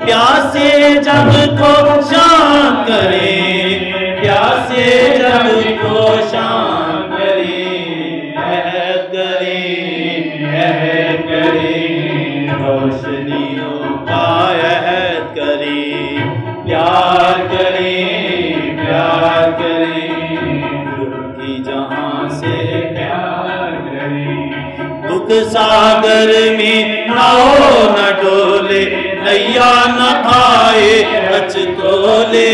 प्यासे जग को शांत करें, प्यासे जग को शांत करें, अहद करें, रोशनियों का अहद करें, प्यार करें, दुखी जहां से प्यार करें। दुख सागर में नाव न डोले, नैया न खाए अचकोले।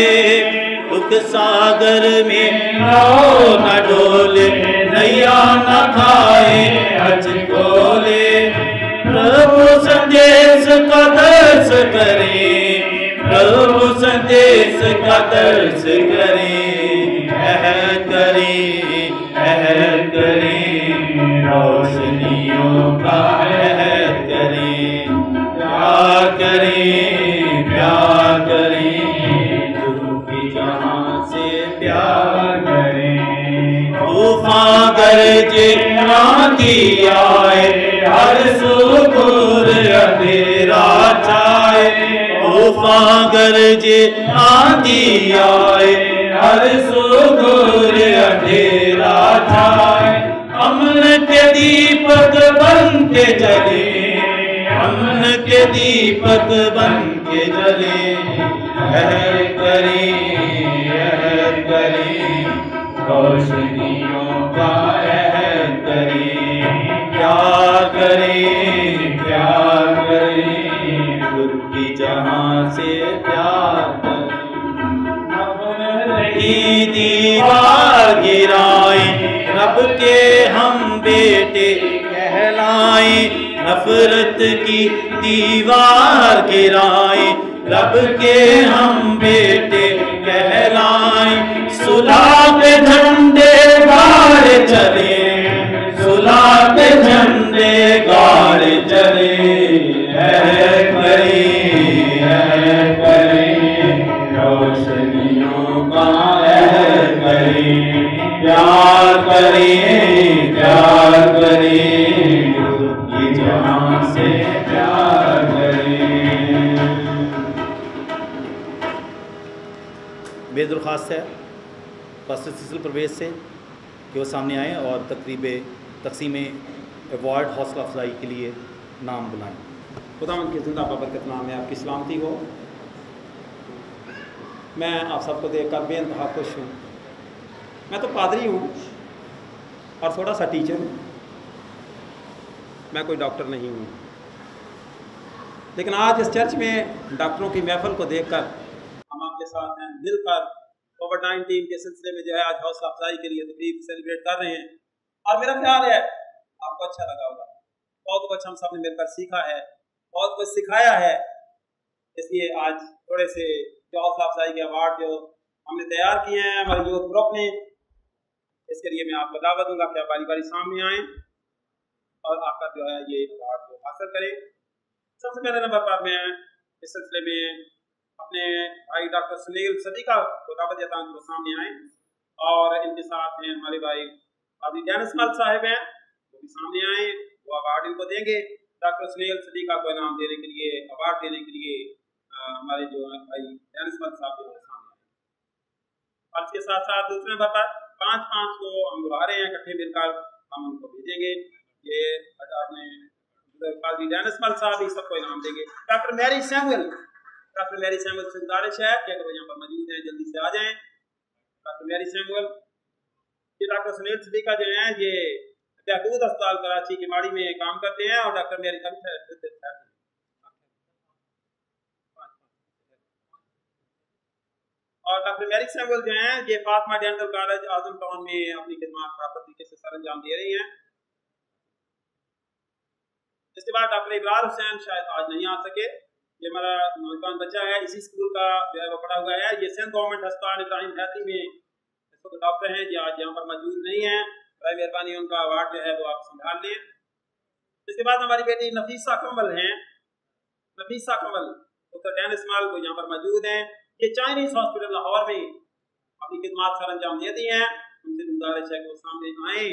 दुख सागर में नाव न डोले, नैया न खाए अचकोले। प्रभु संदेश का दर्श करें, प्रभु संदेश का दर्श करें, अहद करें, रोशनियों का अहद करें, प्यार करें, दुखी जहां से प्यार करें। तूफान गरजे आंधी आए, हर सुकून अंधेरा छाए। तूफान गरजे आंधी आए, हर सुकून अंधेरा छाए। अमन के दीपक बन के जले, अमन के दीपक बन के जले। अहद करें, रोशनियों का अहद करें, प्यार करें, दुखी जहां से प्यार करें। दीवार गिराए, रब के हम बेटे कहलाए। नफरत की दीवार गिराए, रब के हम बेटे कहलाए। सुलह पे झंडे गाड़ चले, सुलह पे झंडे गाड़ चले। अहद करें, रोशनियों का अहद करें, प्यार जहां से प्यार करें। मेरी दरख्वास्त है पास्टर सिसिल परवेज़ से कि वो सामने आएँ और तकसीम अवार्ड हौसला अफजाई के लिए नाम बुलाएँ। खुदावंद की जिंदा बबरकत नाम है, आपकी सलामती हो। मैं आप सबको देखकर बेइंतहा खुश हूँ। मैं तो पादरी हूँ और थोड़ा सा टीचर हूँ, मैं कोई डॉक्टर नहीं हूँ। लेकिन आज इस चर्च में डॉक्टरों की महफिल को देखकर हम आपके साथ हैं, मिलकर कोविड-19 के सिलसिले में जो है आज हौसला अफजाई के लिए तकरीब सेलिब्रेट कर रहे हैं। और मेरा ख्याल है आपको अच्छा लगा होगा। बहुत कुछ हम सब ने मिलकर सीखा है, बहुत कुछ सिखाया है। इसलिए आज थोड़े से जो हौसला अफजाई के अवार्ड जो हमने तैयार किए हैं हमारे यूथ ग्रुप ने, इसके लिए मैं आपको दावत दूंगा कि आप बारी बारी सामने आएँ और आपका जो है ये अवार्ड को हासिल करें। सबसे पहले नंबर पर मैं इस सिलसिले में अपने भाई डॉक्टर सुनील सदीका को दावत देता हूँ कि वो सामने आएँ, और इनके साथ हैं हमारे भाई पादरी डेनिस मल साहिब हैं, वो भी सामने आए, वो अवार्ड इनको देंगे। डॉक्टर सुनील सदीका को इनाम देने के लिए, अवार्ड देने के लिए हमारे जो भाई डेनिस मल साहब जो सामने आए। और इसके साथ साथ दूसरे नंबर पर 5-5 को हम बुला रहे हैं, इकट्ठे मिलकर हम उनको भेजेंगे। ये आपने पादरी डेनिस मल साहब ही सबको इनाम देंगे। डॉक्टर मैरी सैमुअल से गुजारिश है कि अगर वो यहाँ पर मौजूद हैं जल्दी से आ जाएं। डॉक्टर मैरी सैमुअल, ये डॉक्टर सुनील सदीका जो हैं ये बहबूद अस्पताल कराची के माड़ी में काम करते हैं, और डॉक्टर मैरी सैमुअल जो हैं ये फातिमा डेंटल कॉलेज आजम टाउन में अपनी खिदमत प्राप्त तरीके से सर अंजाम दे रही हैं। इसके बाद डॉक्टर इब्रार हुसैन शायद आज नहीं आ सके, ये हमारा नौजवान बच्चा है, इसी स्कूल का जो है वो पढ़ा हुआ है। ये सिंध गवर्नमेंट अस्पताल इब्राहिम हैती में इसको डॉक्टर हैं, जो आज यहाँ पर मौजूद नहीं है। बड़ी मेहरबानी उनका अवार्ड जो है वो आप संभाल लें। इसके बाद हमारी बेटी नफीसा कमल हैं, नफीसा कमल डॉक्टर डेनिस मल वो यहाँ पर मौजूद हैं। ये चाइनीज हॉस्पिटल लाहौर में अपनी खिदमत सर अंजाम देती हैं। उनसे गुजारिश है कि वो सामने आए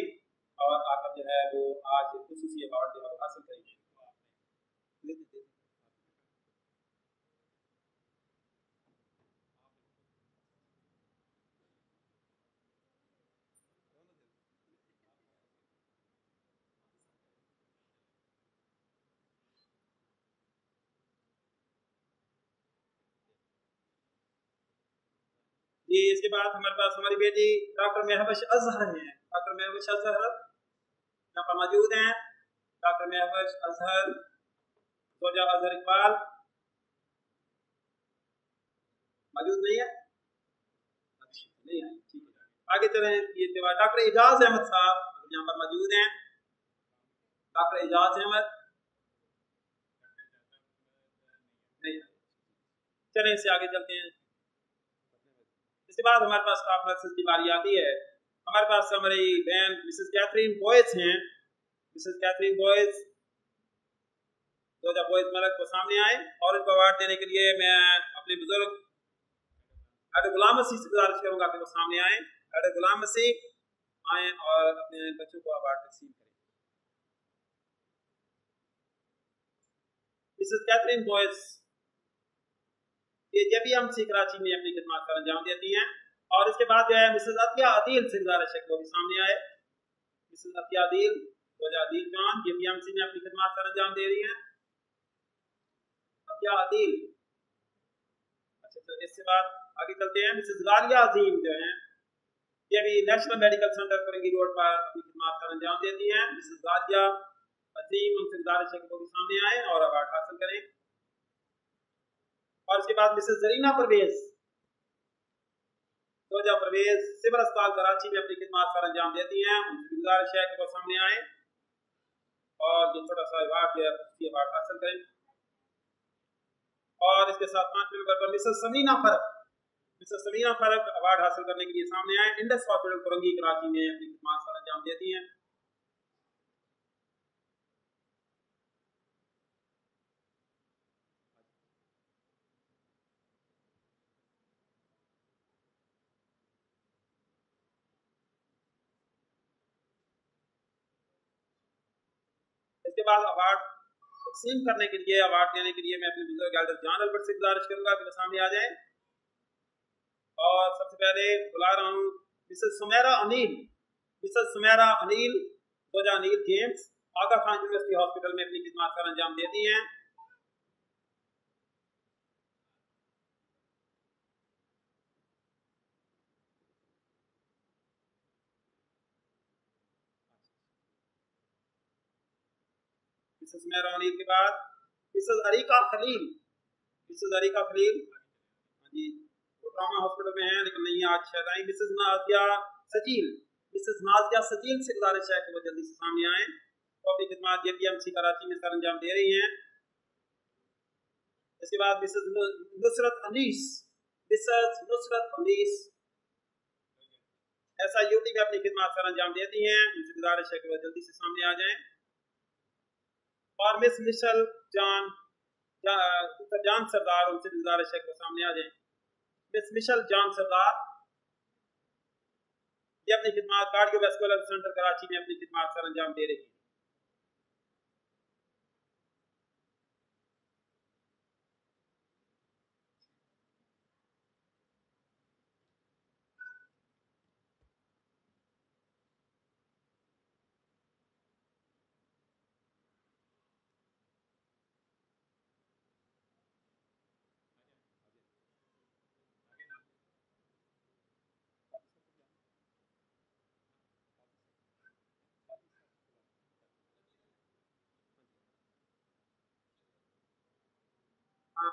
और आकर जो है वो आज खुसूसी अवार्ड जो है हासिल करेंगे। जी, इसके बाद हमारे पास हमारी बेटी डॉक्टर महवश अजहर हैं। डॉक्टर महवश अजहर यहाँ पर मौजूद हैं। डॉक्टर महवश अजहर, जोजा अजहर इकबाल मौजूद नहीं है, नहीं है, ठीक है। आगे चलें। ये डॉक्टर एजाज अहमद साहब यहाँ पर मौजूद हैं। डॉक्टर एजाज अहमद नहीं, चलें इससे आगे चलते हैं। इसके बाद हमारे पास स्टाफ नर्सेस की बारी आती है। हमारे पास हमारी बहन मिसेस कैथरीन बॉयज हैं। मिसेस कैथरीन बॉयज, बॉयज मलक को सामने आए, और इनको अवार्ड देने के लिए मैं अपने बुजुर्ग डॉक्टर गुलाम मसीह से गुजारिश करूंगा कि वो सामने आए। डॉक्टर गुलाम मसीह आए और अपने बच्चों को अवार्ड तकसीम करें। मिसेस कैथरीन बॉयज ये जब भी हम कराची में अपनी खिदमत का अंजाम देती हैं। और इसके बाद जो है मिसेस अतिया अदील से गुजारिश है कि वो भी सामने आए। मिसेस अतिया अदील, अदील जान, ये BMC में अपनी खिदमत का अंजाम दे रही हैं। अतिया अदील, अच्छा, तो इसके बाद आगे चलते हैं। मिसेस गालिया अजीम जो हैं ये भी नेशनल मेडिकल सेंटर फरंगी रोड पर अपनी खिदमत का अंजाम देती हैं। मिसेस गालिया अजीम, उनसे गुजारिश है कि वो भी सामने आए और अवार्ड हासिल करें। और इसके बाद मिसेस जरीना परवेज, परवेज सिविल अस्पताल कराची में अपनी खिदमत सर अंजाम देती हैं। उनसे गुजारिश है कि वो सामने आए और ये छोटा सा अवार्ड जो है अवार्ड हासिल करें। और इसके साथ 5वें नंबर पर मिसेस समीना फरक अवार्ड हासिल करने के लिए सामने आए। इंडस हॉस्पिटल फरंगी कराची में अपनी खिदमत सर अंजाम देती हैं। इसके बाद अवार्ड तकसीम करने के लिए, अवार्ड देने के लिए मैं अपने बुजुर्ग एल्डर जॉन अल्बर्ट से गुजारिश करूंगा कि वो सामने आ जाएं। और सबसे पहले बुला रहा हूँ मिसेस सुमेरा अनिल। मिसेस सुमेरा अनिल, दोजा Anil James, Aga Khan university hospital में अपनी खिदमत का अंजाम देती हैं। मिसेस सुमेरा अनिल के बाद मिसेस अरीका खलील। मिसेस अरीका खलील, हाँ जी, वो ट्रॉमा हॉस्पिटल में हैं लेकिन नहीं आज शायद आई। मिसेस नाजिया सजील। मिसेस नाजिया सजील से गुजारिश है कि वो जल्दी से सामने आए। वो अपनी खिदमत JPMC कराची में सर अंजाम दे रही हैं। इसके बाद Mrs Nusrat Anees. Mrs Nusrat Anees SIUT में अपनी खिदमत सर अंजाम देती हैं। उनसे गुजारिश है कि वो जल्दी से सामने आ जाएं। और मिस मिशेल जान सरदार, उनसे गुजारिश है कि वो सामने आ जाएं। मिस मिशेल जान सरदार ये अपनी खिदमत कार्डियोवैस्कुलर सेंटर कराची में अपनी खिदमत सर अंजाम दे रही है।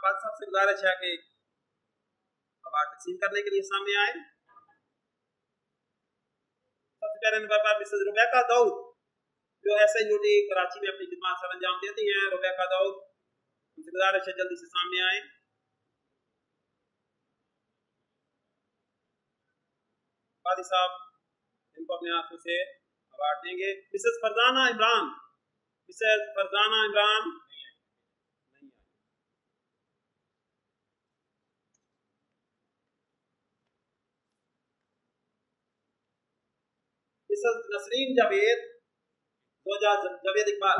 बात सबसे गुजारिश है कि अवार्ड तकसीम करने के लिए सामने आए। सबसे पहले नंबर पर मिसेस रुबैका दाऊद, जो SIUT कराची में अपनी खिदमत सर अंजाम देती हैं। रुबैका दाऊद, उनसे गुजारिश है जल्दी से सामने आए। कादी साहब इनको अपने हाथों से अवार्ड देंगे। Mrs Farzana Imran. Mrs Farzana Imran Mrs Nasreen Javed, दोजा जावेद इकबाल।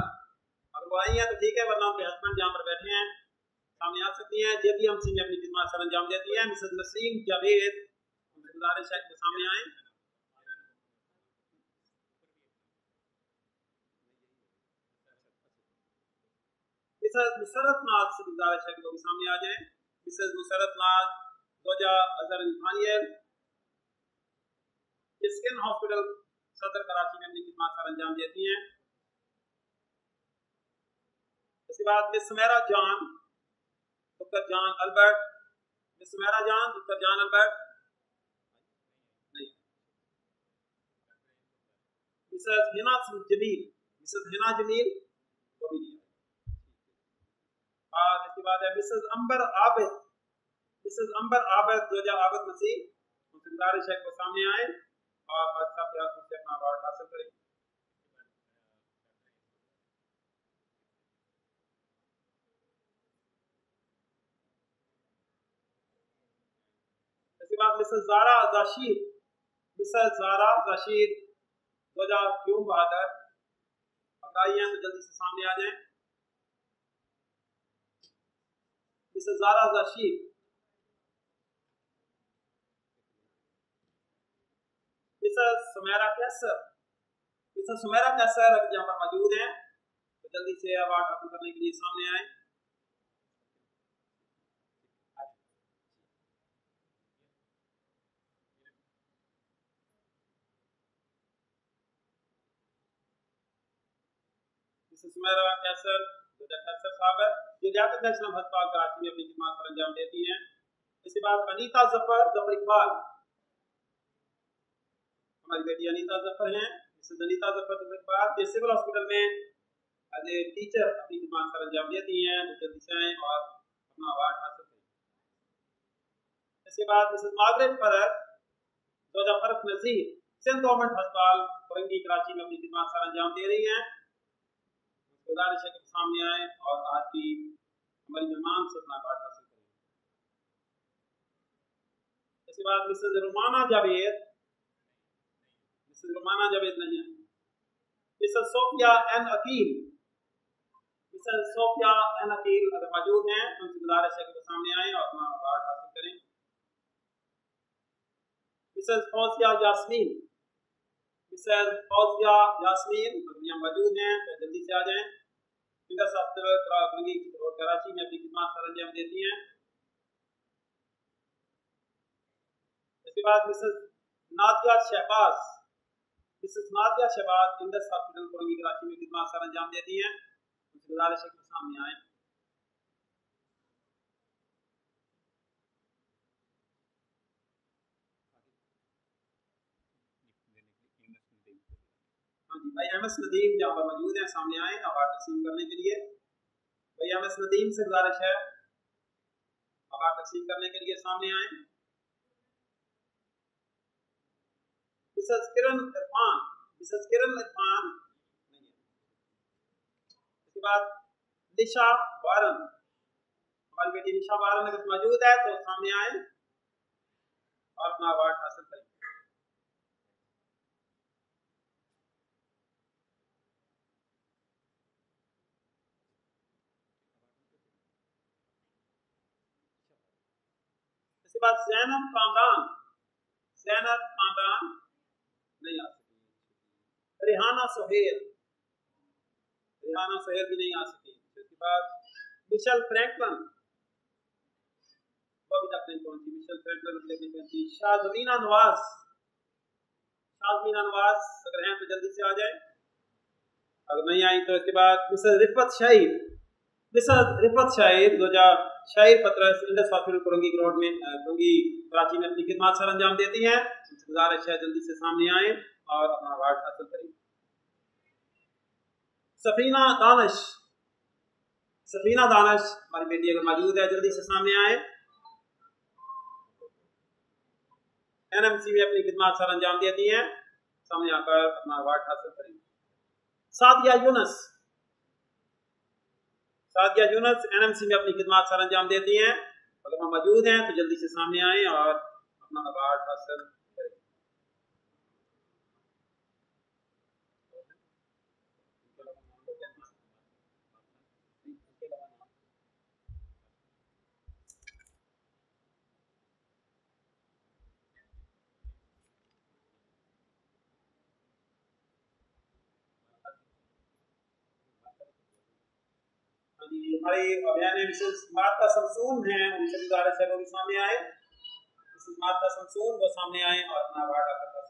अगर वो आई हैं तो ठीक है, वरना उनके हस्बैंड जहाँ पर बैठे हैं सामने आ सकती हैं। JPMC में अपनी खिदमत सर अंजाम देती हैं। मिसेस नसरीन जावेद, उनसे गुजारिश है कि वो सामने आए। मिसेस मुसरत नाज से गुजारिश है कि वो भी सामने आ जाए। मिसेस मुसरत नाज, दोजा अजहर इंसानियत, स्किन हॉस्पिटल सदर कराची में अपनी खिदमत सर अंजाम देती हैं। इसके बाद मिस सुमेरा जान, डॉक्टर जान अल्बर्ट। मिस सुमेरा जान, डॉक्टर जान अल्बर्ट नहीं। मिसेस हिना जमील। मिसेस हिना जमील वो भी नहीं। और इसके बाद है मिसेस अंबर आबिद। मिसेस अंबर आबिद, दोजा आबिद मसीह, उनसे गुजारिश है कि वो सामने आए और बादशाह के हाथों से अपना अवार्ड हासिल करें। इसके बाद मिसेस ज़ारा जाशीर। मिसेस ज़ारा जाशीर, दोजा क्यों बहादुर, अगर आई हैं तो जल्दी से सामने आ जाएं। मिसेस ज़ारा जाशीर। मिसेस सुमेरा कैसर। मिसेस सुमेरा कैसर अगर यहाँ पर मौजूद हैं तो जल्दी से अवार्ड हासिल करने के लिए सामने आए। मिसेस सुमेरा कैसर, दोजा कैसर साहब है, ये लियाकत नेशनल अस्पताल कराची में अपनी खिदमत सर अंजाम देती हैं। इसके बाद अनीता जफर इकबाल, हमारी बेटी अनीता जफर हैं। मिसेस अनीता जफर इकबाल ये सिविल हॉस्पिटल में एज ए टीचर अपनी खिदमत सर अंजाम देती हैं। जल्दी से आएं और अपना अवार्ड हासिल करें। इसके बाद मिसेस मार्गरेट फरक, दोजा फरक नजीर, सिंध गवर्नमेंट अस्पताल फरंगी कराची में अपनी खिदमत सर अंजाम दे रही हैं। गुजारिश है कि सामने आए और आज की हमारी मेहमान से अपना अवार्ड हासिल करें। इसके बाद मिसेस रुमाना जावेद। मिसेस रुमाना जावेद नहीं है। Mrs Sophia N Aqeel. Mrs Sophia Aqeel अगर मौजूद हैं तो उनसे गुजारिश है कि वो सामने आए और अपना अवार्ड हासिल करें। मिसेस फौजिया यास्मीन, मिसेस फौजिया यास्मीन अगर यहाँ मौजूद हैं तो जल्दी से आ जाएं। इंडस हॉस्पिटल कराची में अपनी खिदमत सर अंजाम देती हैं। इसके बाद Mrs Nadia Shahbaz, Mrs Nadia Shahbaz Indus hospital Korangi Karachi में खिदमत सर अंजाम देती हैं। उनसे गुजारिश है कि सामने आए। हाँ जी, भाई एम एस नदीम जहाँ पर मौजूद हैं सामने आए अवार्ड तकसीम करने के लिए। भाई एम एस नदीम से गुजारिश है अवार्ड तकसीम करने के लिए सामने आए। मिसेस किरण इरफान, मिसेस किरण इरफान नहीं है। इसके बाद निशा बारन, हमारी बेटी निशा बारन अगर मौजूद है तो सामने आए और अपना अवार्ड हासिल करें। इसके बाद ज़ैनब कामरान, ज़ैनब कामरान नहीं आ सकी। रिहाना सोहेल, रिहाना सोहेल भी नहीं आ सकी। इसके बाद मिशेल फ्रैंकलिन, वो अभी तक नहीं पहुंची। मिशेल फ्रैंकलिन नहीं पहुंची। शाज़मीना नवाज, शाज़मीना नवाज अगर हैं तो जल्दी से आ जाए, अगर नहीं आई तो इसके बाद मिसेस रिफत शाहिद, मिसेस रिफत शाहिद जो शाहिद पत्रस इंडस हॉस्पिटल कोरंगी रोड में कोरंगी कराची में अपनी खिदमत सर अंजाम देती हैं। उनसे गुजारिश है जल्दी से सामने आए और अपना अवार्ड हासिल करें। सफीना दानिश, सफीना दानिश हमारी बेटी अगर मौजूद है जल्दी से सामने आए। एनएमसी में अपनी खिदमत सर अंजाम देती हैं, सामने आकर अपना अवार्ड हासिल करें। सादिया यूनुस, सादिया यूनुस एनएमसी में अपनी खिदमत सर अंजाम देती हैं, अगर हम मौजूद हैं तो जल्दी से सामने आए और अपना अवार्ड हासिल करें। हमारे अभियान मिसेस मार्ता समसून हैं, उनसे गुजारिश है वो भी सामने आए। मिसेस मार्ता समसून वो सामने आए और अपना अवार्ड हासिल करें।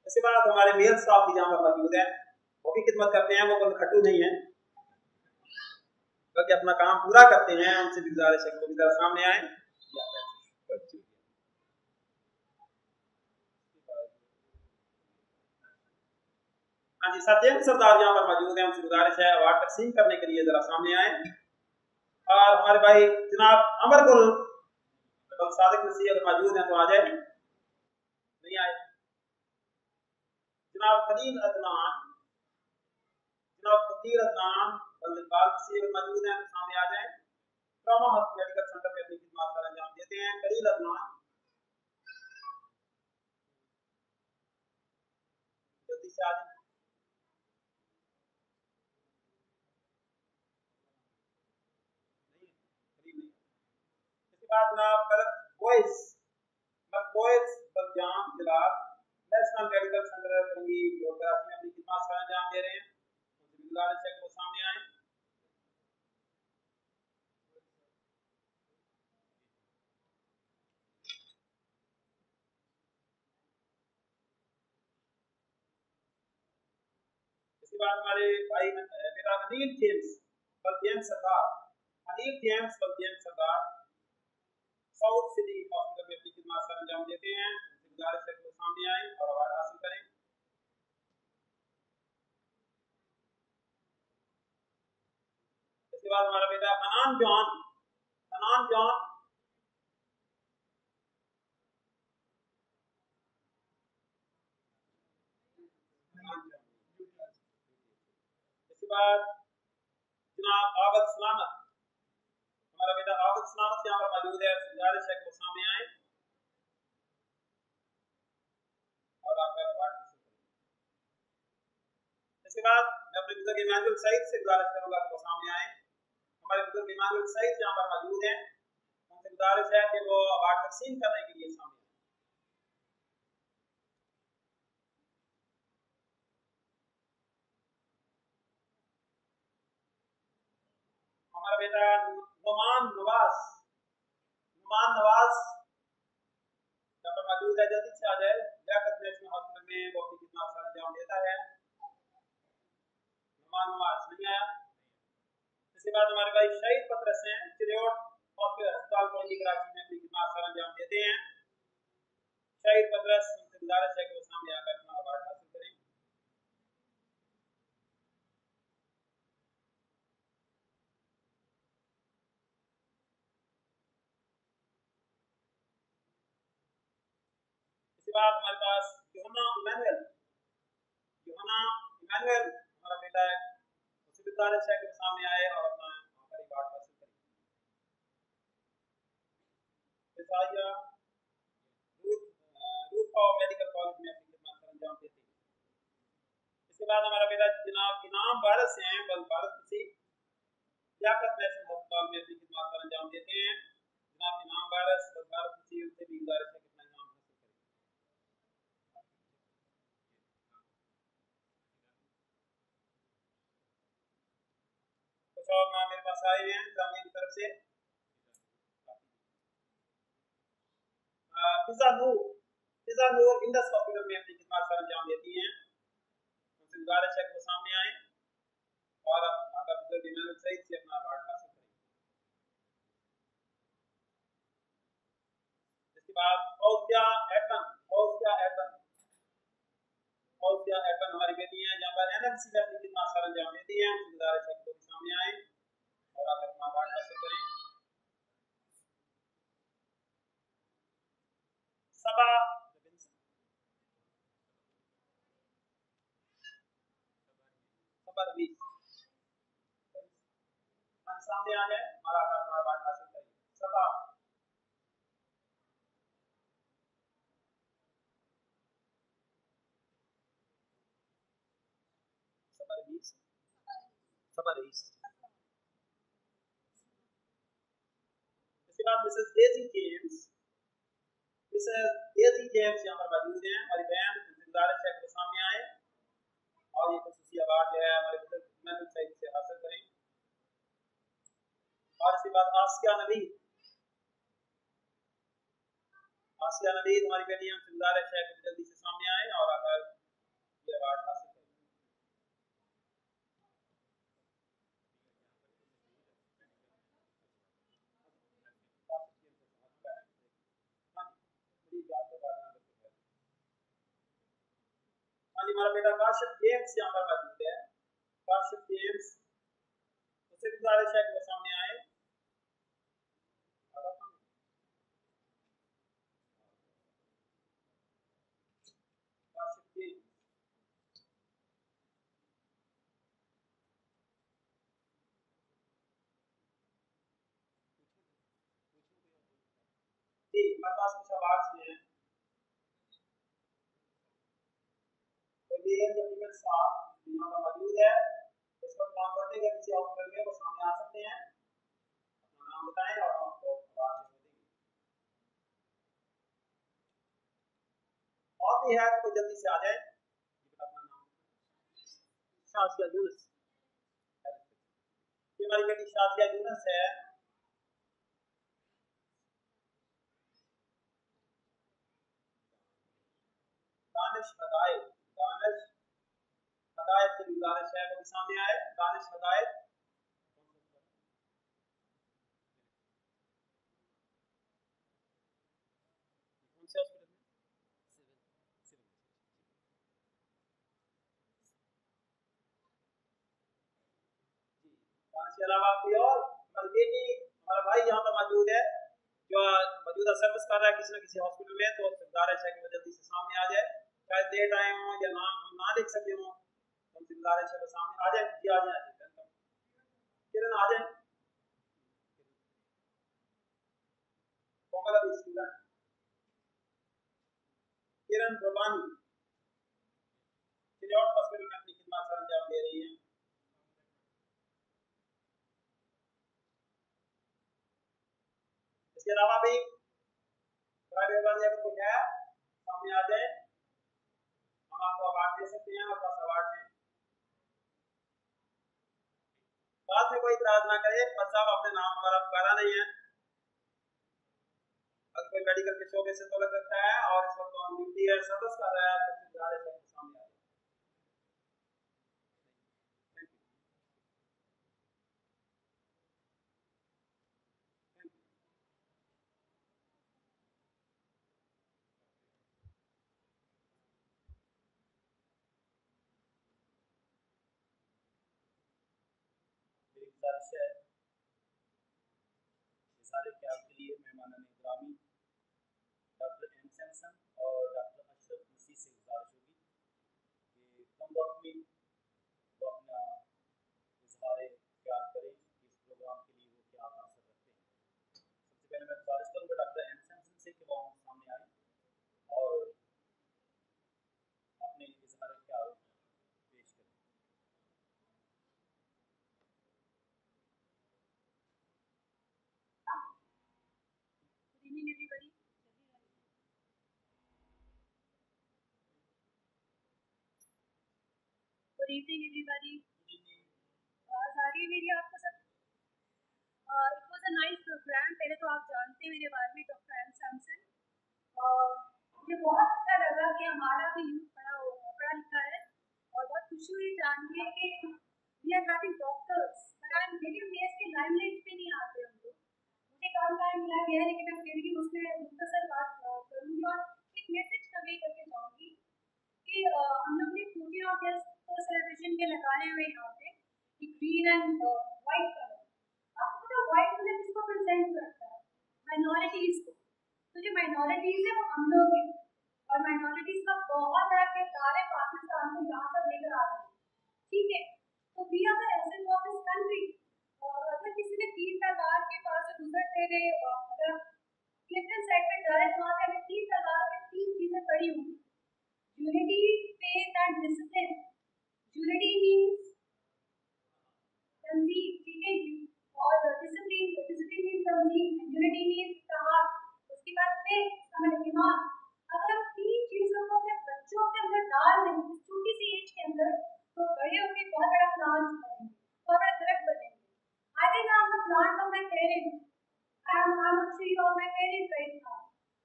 इसके बाद हमारे मेल स्टाफ भी यहाँ पर मौजूद है, वो भी खिदमत करते हैं। वो कोई खट्टू नहीं है बल्कि अपना काम पूरा करते हैं। उनसे भी गुजारिश है कि वो सामने आए। हाँ जी, सत्येंद्र सरदार यहाँ पर मौजूद है, उनसे गुजारिश है अवार्ड तकसीम करने के लिए जरा सामने आए। और हमारे भाई जनाब अमरगुल सादिक नसीह अगर मौजूद हैं तो आ जाए, नहीं आए। जनाब खलील अदनान, जनाब खलील अदनान बल्दिबाल से मौजूद हैं तो सामने आ जाएं। ट्रॉमा मेडिकल सेंटर में अपनी खिदमत सर अंजाम देते हैं। खलील अदनान जल्दी से आ जाएं। इसके बाद जनाब मलक बॉयज, मलक बॉयज बलजाम Jalal national medical centre Korangi Karachi में अपनी खिदमत सर अंजाम दे रहे हैं। उनसे गुजारिश है कि वो सामने आए। इसके बाद हमारे भाई मेरा अनिल जेम्स बलजेम सरदार, अनिल जेम्स बलजेम सरदार साउथ सिटी हॉस्पिटल में अपनी खिदमत सर अंजाम देते हैं। उनसे गुजारिश है कि वो सामने आए और अवार्ड हासिल करें। इसके बाद हमारा बेटा हनान जॉन, हनान जॉन। इसके बाद जनाब आबद सलामत, हमारा बेटा आबद सलामत यहाँ पर मौजूद है। गुजारिश है कि वो सामने आए और आपका अवार्ड हासिल करें। इसके बाद मैं अपने बुजुर्ग इमानुअल सईद से गुजारिश करूंगा कि वो सामने आए। हमारे बुजुर्ग इमानुअल सईद यहाँ पर मौजूद हैं, उनसे गुजारिश है कि वो अवार्ड तकसीम करने के लिए सामने आए। हमारा बेटा नुमान नवाज, नुमान नवाज यहाँ पर मौजूद है, जल्दी से आ जाए। लियाकत नेशनल हॉस्पिटल में वो अपनी खिदमत सर अंजाम देता है। नुमान नवाज नहीं आया। इसके बाद हमारे भाई शहीद पतरस हैं, चिलियोट हॉस्पिटल अस्पताल कॉलोनी कराची में अपनी खिदमत सर अंजाम देते हैं। शहीद पतरस, उनसे गुजारिश है कि वो सामने आकर अपना अवार्ड हासिल करें। इसके बाद हमारे पास यूहन्ना इमानुअल, यूहन्ना इमानुअल हमारा बेटा है, उससे गुजारिश है कि वो सामने आए और अपना आखिरी अवार्ड हासिल करें। फिजाइया रूथ मेडिकल कॉलेज में अपनी खिदमत सर अंजाम देते हैं। इसके बाद हमारा बेटा जनाब इनाम वारिस हैं, बल वारिस मसीह, लियाकत नेशनल अस्पताल में अपनी खिदमत सर अंजाम देते हैं। जनाब इनाम वारिस, बल वारिस मसीह, उनसे भी गुजारिश है कि अपना इनाम हासिल करें। कुछ और नाम मेरे पास आए हैं जामिया की तरफ से। फिजा नूर, फिजा नूर इंडस हॉस्पिटल में अपनी खिदमत सर अंजाम देती हैं, उनसे गुजारिश है कि वो सामने आए और आपका बुजुर्ग इमानुअल सईद से अपना अवार्ड हासिल करें। इसके बाद Fauzia Eton, Fauzia Eton, Fauzia Eton हमारी बेटी हैं, जहाँ पर एनएमसी में अपनी खिदमत सर अंजाम देती हैं, उनसे गुजारिश है कि वो भी सामने आए और आप अपना अवार्ड हासिल करें। सबा, सबा रवीश, हम सामने आ जाए और आप अपना अवार्ड हासिल करें। सबा, सबा रवीश, सबा रवीश। इसके बाद Mrs Daisy James, Mrs Daisy James यहाँ पर मौजूद हैं, हमारी बहन, उनसे गुजारिश है कि वो सामने आए और ये खुसूसी अवार्ड जो है हमारे बुजुर्ग इमानुअल सईद से हासिल करें। और इसके बाद आसिया नवीद, आसिया नवीद हमारी बेटी है, उनसे गुजारिश है कि जल्दी से सामने आए और आकर ये अवार्ड हासिल करें। हाँ जी, हमारा बेटा काशिफ जेम्स यहाँ पर मौजूद है, काशिफ जेम्स, उससे गुजारिश है कि वो सामने आए। काशिफ जेम्स, जी हमारे पास कुछ अवार्ड्स भी हैं। जमीन साहब यहाँ पर मौजूद है, इस पर काम करते हैं किसी हॉस्पिटल में, वो सामने आ सकते हैं, अपना नाम बताएं और हम आपको अवार्ड देंगे। और भी है तो जल्दी से आ जाए, अपना नाम। शाजिया यूनुस, ये हमारी बेटी शाजिया यूनुस है, दानिश हदायत, दानिश हदायत से गुजारिश है वो भी सामने आए। दानिश हदायत, कौन से हॉस्पिटल में? जी दानिश इसके अलावा कोई और हमारी बेटी हमारा भाई यहाँ पर मौजूद है जो मौजूदा सर्विस कर रहा है किसी न किसी हॉस्पिटल में, तो गुजारिश है कि वो जल्दी से सामने आ जाए, शायद डेट आए हों या नाम हम ना लिख सके हों, तो उनसे गुजारिश है वो सामने आ जाए। जी आ जाए किरण आ जाए। किरण प्रबानी चिड़ियाट हॉस्पिटल में अपनी खिदमत सर अंजाम दे रही हैं। इसके अलावा भी प्राइवेट वाले अगर कोई है सामने आ जाए, हम आपको अवार्ड दे सकते हैं, और बस अवार्ड दें। बाद में कोई इतराज ना करे, पर साहब अपने नाम हमारा पुकारा नहीं है। अगर कोई मेडिकल के शोबे से तलक रखता है और इस वक्त ऑन ड्यूटी है, सर्विस कर रहा है, तो गुजारिश है सामने आ जाए। मेरी गुजारिश है सारे ख्याल के लिए मेहमानान इकरामी डॉक्टर एम सैमसन और डॉक्टर अशरफ मसीह से गुजारिश होगी कि कम वक्त में वो अपना इजहार ख्याल करें कि इस प्रोग्राम के लिए वो क्या तासर रखते हैं। सबसे पहले मैं गुजारिश करूँगा डॉक्टर एम सैमसन से कि वो सामने आए और अपने इजहार ख्याल पेश करें। Good evening, everybody. Good evening, everybody. आवाज आ रही है मेरी आपको सब? It was a nice program. पहले तो आप जानते हैं मेरे बारे में डॉक्टर एम सैमसन। मुझे बहुत अच्छा लगा कि हमारा भी यूथ पढ़ा लिखा है, और बहुत खुशी हुई जान के कि we are having doctors, but I'm very amazed कि लाइमलाइट पे नहीं आते हम लोग। मुझे कम टाइम मिला गया है, लेकिन मैं फिर भी उसमें मुख्तसर बात करूँगी और एक मैसेज कन्वे करके जाऊँगी कि हम लोग ने 14 अगस्त को सेलिब्रेशन के लगाए हुए यहाँ पे ग्रीन एंड वाइट कलर। आपको पता है वाइट कलर किसको प्रेजेंट करता है? माइनॉरिटीज को। तो जो माइनॉरिटीज है वो हम लोग हैं, और माइनॉरिटीज का बहुत बड़ा किरदार है पाकिस्तान को यहाँ तक लेकर आ रहे हैं। ठीक है, तो we are the asset of this country. अगर किसी ने 3 तादाद के पास से गुजरते हुए अगर क्लिफ्टन साइड पे जा रहे हैं तो वहाँ पे हमें 3 तादाद में 3 चीजें पड़ी होंगी: unity, faith and discipline. Unity means तंजीम, ठीक है, और डिसिप्लिन मीन्स तंजीम, यूनिटी मीन्स इत्तेहाद, उसके बाद फेथ मतलब ईमान। अगर हम 3 चीजों को अपने बच्चों के अंदर डाल दें इस छोटी सी एज के अंदर, तो बड़े होकर बहुत बड़ा प्लांट बनेंगे, बहुत बड़ा दरख्त बनेंगे। I think I'm the plant of my parents. I'm a tree of my parents right now.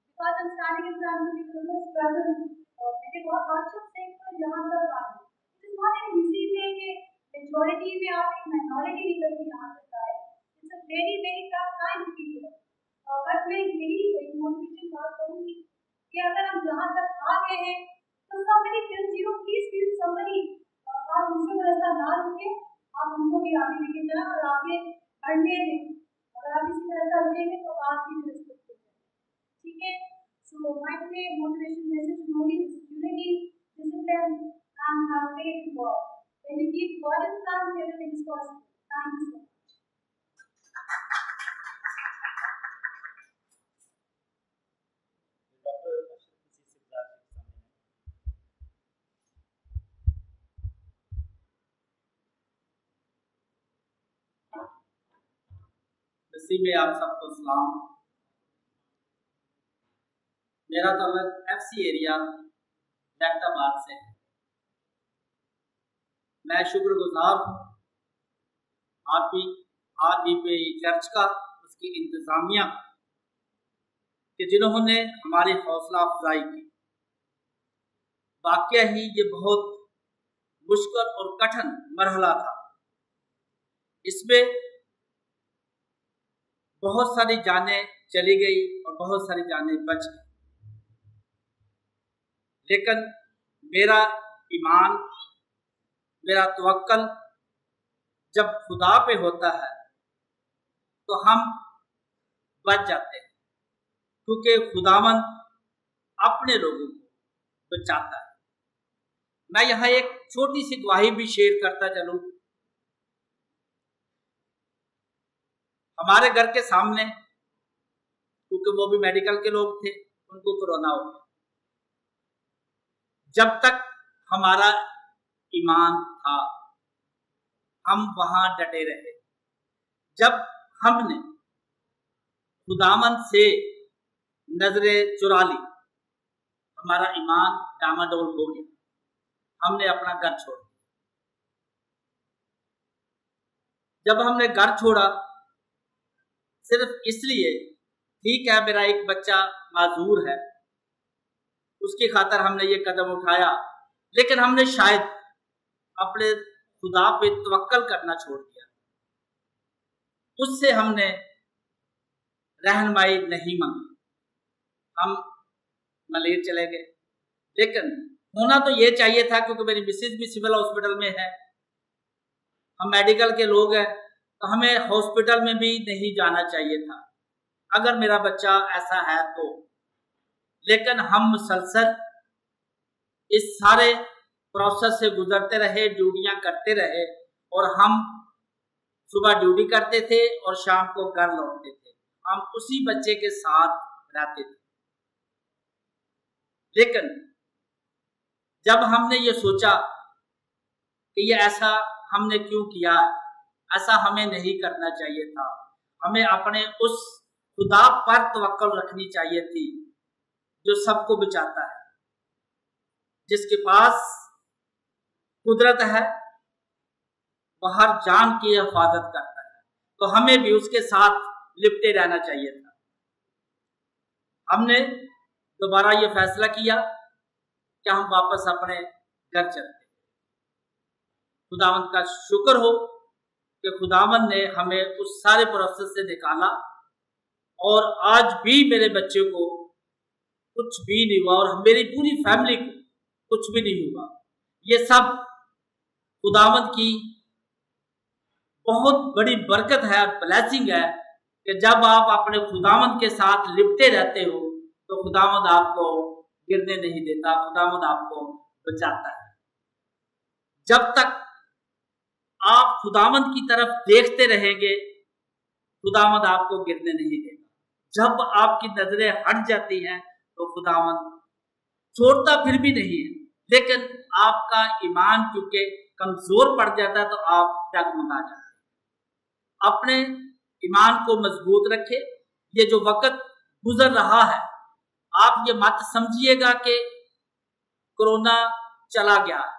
Because I'm standing in front of the women's struggle. मैंने बहुत hardship से तो यहाँ तक आए। It is not an easy way कि majority में आप एक minority निकल के यहाँ तक आए। It's a very very tough time period. But मैं यही एक motivation बात करूँगी कि अगर हम यहाँ तक आ गए हैं, तो somebody tells you, please feel somebody. आप दूसरों का रास्ता ना रुके, आप उनको भी आगे लेके जाए और आगे बढ़ने दें। अगर आप इसी तरह से रुकेंगे तो आप भी रिस्पेक्ट करेंगे। ठीक है, so my today motivation message only is unity, discipline and faith in God. When you keep God in front, everything is possible. Thank you so much. में आप सबको सलाम। मेरा तल्लुक FC एरिया जैकटाबाद से है। मैं शुक्रगुजार हूँ RBP चर्च का, उसकी इंतज़ामिया कि जिन्होंने हमारी हौसला अफजाई की। वाकई ही ये बहुत मुश्किल और कठिन मरहला था। इसमें बहुत सारी जानें चली गई और बहुत सारी जानें बच गई, लेकिन मेरा ईमान, मेरा तवक्कल जब खुदा पे होता है तो हम बच जाते हैं, क्योंकि खुदावंद अपने लोगों को बचाता है। मैं यहाँ एक छोटी सी गवाही भी शेयर करता चलूं। हमारे घर के सामने, क्योंकि वो भी मेडिकल के लोग थे, उनको कोरोना हो गया। जब तक हमारा ईमान था हम वहां डटे रहे। जब हमने खुदावंद से नजरें चुरा ली, हमारा ईमान डामाडोल हो गया, हमने अपना घर छोड़ दिया। जब हमने घर छोड़ा सिर्फ इसलिए, ठीक है मेरा एक बच्चा माजूर है, उसकी खातर हमने ये कदम उठाया, लेकिन हमने शायद अपने खुदा पे तवक्कल करना छोड़ दिया। उससे हमने रहनुमाई नहीं मांगी, हम मलेर चले गए। लेकिन होना तो ये चाहिए था, क्योंकि मेरी मिसेज भी सिविल हॉस्पिटल में है, हम मेडिकल के लोग हैं, तो हमें हॉस्पिटल में भी नहीं जाना चाहिए था अगर मेरा बच्चा ऐसा है तो। लेकिन हम मुसलसल इस सारे प्रोसेस से गुजरते रहे, ड्यूटियां करते रहे, और हम सुबह ड्यूटी करते थे और शाम को घर लौटते थे। हम उसी बच्चे के साथ रहते थे। लेकिन जब हमने ये सोचा कि ये ऐसा हमने क्यों किया, ऐसा हमें नहीं करना चाहिए था, हमें अपने उस खुदा पर तवक्कुल रखनी चाहिए थी जो सबको बचाता है, जिसके पास कुदरत है, वह हर जान की हिफाजत करता है। तो हमें भी उसके साथ लिपटे रहना चाहिए था। हमने दोबारा ये फैसला किया कि हम वापस अपने घर चलते। खुदावंद का शुक्र हो कि खुदावंद ने हमें उस सारे प्रोसेस से निकाला, और आज भी मेरे बच्चे को कुछ भी नहीं हुआ और मेरी पूरी फैमिली को कुछ भी नहीं हुआ। ये सब खुदावंद की बहुत बड़ी बरकत है, ब्लेसिंग है, कि जब आप अपने खुदावंद के साथ लिपटे रहते हो तो खुदावंद आपको गिरने नहीं देता, खुदावंद आपको बचाता है। जब तक आप खुदावंद की तरफ देखते रहेंगे, खुदावंद आपको गिरने नहीं देगा। जब आपकी नजरें हट जाती हैं तो खुदावंद छोड़ता फिर भी नहीं है, लेकिन आपका ईमान क्योंकि कमजोर पड़ जाता है तो आप डगमगा जाते हैं। अपने ईमान को मजबूत रखे। ये जो वक्त गुजर रहा है, आप ये मत समझिएगा कि कोरोना चला गया है,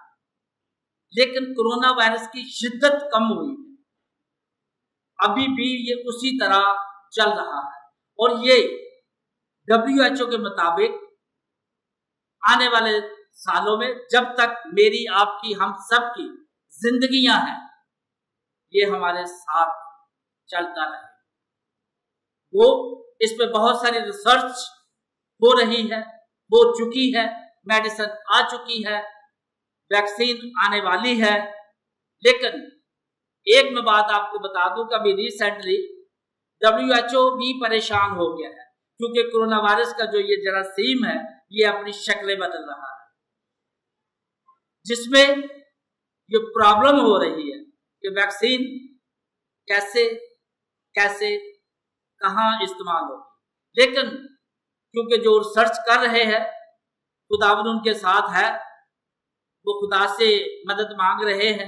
लेकिन कोरोना वायरस की शिद्दत कम हुई है, अभी भी ये उसी तरह चल रहा है। और ये WHO के मुताबिक आने वाले सालों में, जब तक मेरी आपकी हम सब की जिंदगियां हैं, ये हमारे साथ चलता रहे। वो इस पे बहुत सारी रिसर्च हो रही है, हो चुकी है, मेडिसिन आ चुकी है, वैक्सीन आने वाली है। लेकिन एक मैं बात आपको बता दूं कि अभी रिसेंटली WHO भी परेशान हो गया है, क्योंकि कोरोना वायरस का जो ये जरासीम है, ये अपनी शक्लें बदल रहा है, जिसमें ये प्रॉब्लम हो रही है कि वैक्सीन कैसे कैसे कहाँ इस्तेमाल हो। लेकिन क्योंकि जो रिसर्च कर रहे हैं, खुदावंद उनके साथ है, वो खुदा से मदद मांग रहे हैं,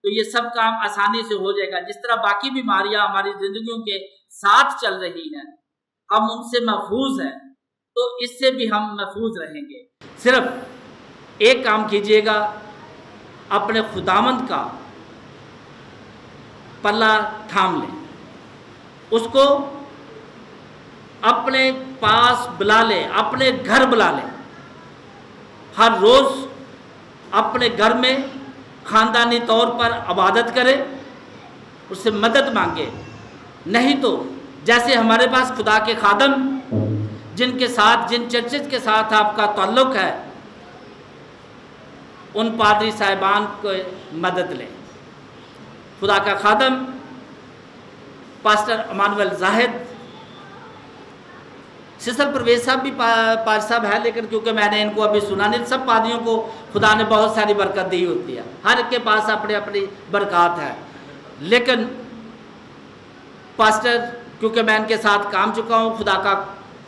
तो ये सब काम आसानी से हो जाएगा। जिस तरह बाकी बीमारियां हमारी जिंदगियों के साथ चल रही हैं, हम उनसे महफूज हैं, तो इससे भी हम महफूज रहेंगे। सिर्फ एक काम कीजिएगा, अपने खुदावंद का पल्ला थाम लें, उसको अपने पास बुला लें, अपने घर बुला लें। हर रोज अपने घर में खानदानी तौर पर इबादत करें, उससे मदद मांगे। नहीं तो जैसे हमारे पास खुदा के खादम, जिनके साथ, जिन चर्चेज के साथ आपका ताल्लुक है, उन पादरी साहिबान को मदद लें। खुदा का खादम पास्टर अमानुअल जाहिद, सिस्टर परवेज साहब भी पाज साहब है, लेकिन क्योंकि मैंने इनको अभी सुना नहीं, सब पादियों को खुदा ने बहुत सारी बरकत दी होती है, हर एक के पास अपनी अपनी बरकत है। लेकिन पास्टर, क्योंकि मैं इनके साथ काम चुका हूँ, खुदा का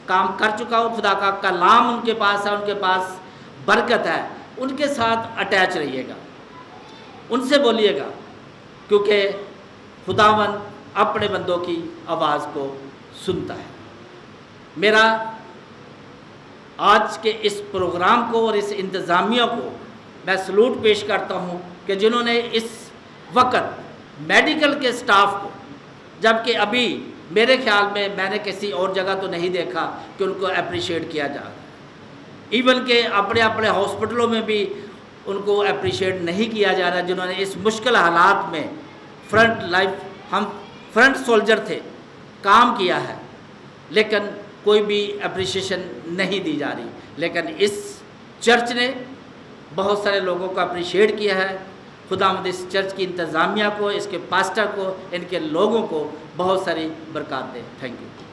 काम कर चुका हूँ, खुदा का कलाम उनके पास है, उनके पास बरकत है, उनके साथ अटैच रहिएगा, उनसे बोलिएगा, क्योंकि खुदावन अपने बंदों की आवाज़ को सुनता है। मेरा आज के इस प्रोग्राम को और इस इंतज़ामिया को मैं सलूट पेश करता हूँ कि जिन्होंने इस वक्त मेडिकल के स्टाफ को, जबकि अभी मेरे ख्याल में मैंने किसी और जगह तो नहीं देखा कि उनको अप्रिशिएट किया जा रहा है, इवन के अपने अपने हॉस्पिटलों में भी उनको अप्रिशिएट नहीं किया जा रहा, जिन्होंने इस मुश्किल हालात में हम फ्रंट सोल्जर थे, काम किया है, लेकिन कोई भी अप्रिशिएशन नहीं दी जा रही। लेकिन इस चर्च ने बहुत सारे लोगों को अप्रिशिएट किया है। खुदावंद इस चर्च की इंतज़ामिया को, इसके पास्टर को, इनके लोगों को बहुत सारी बरकत दे। Thank you.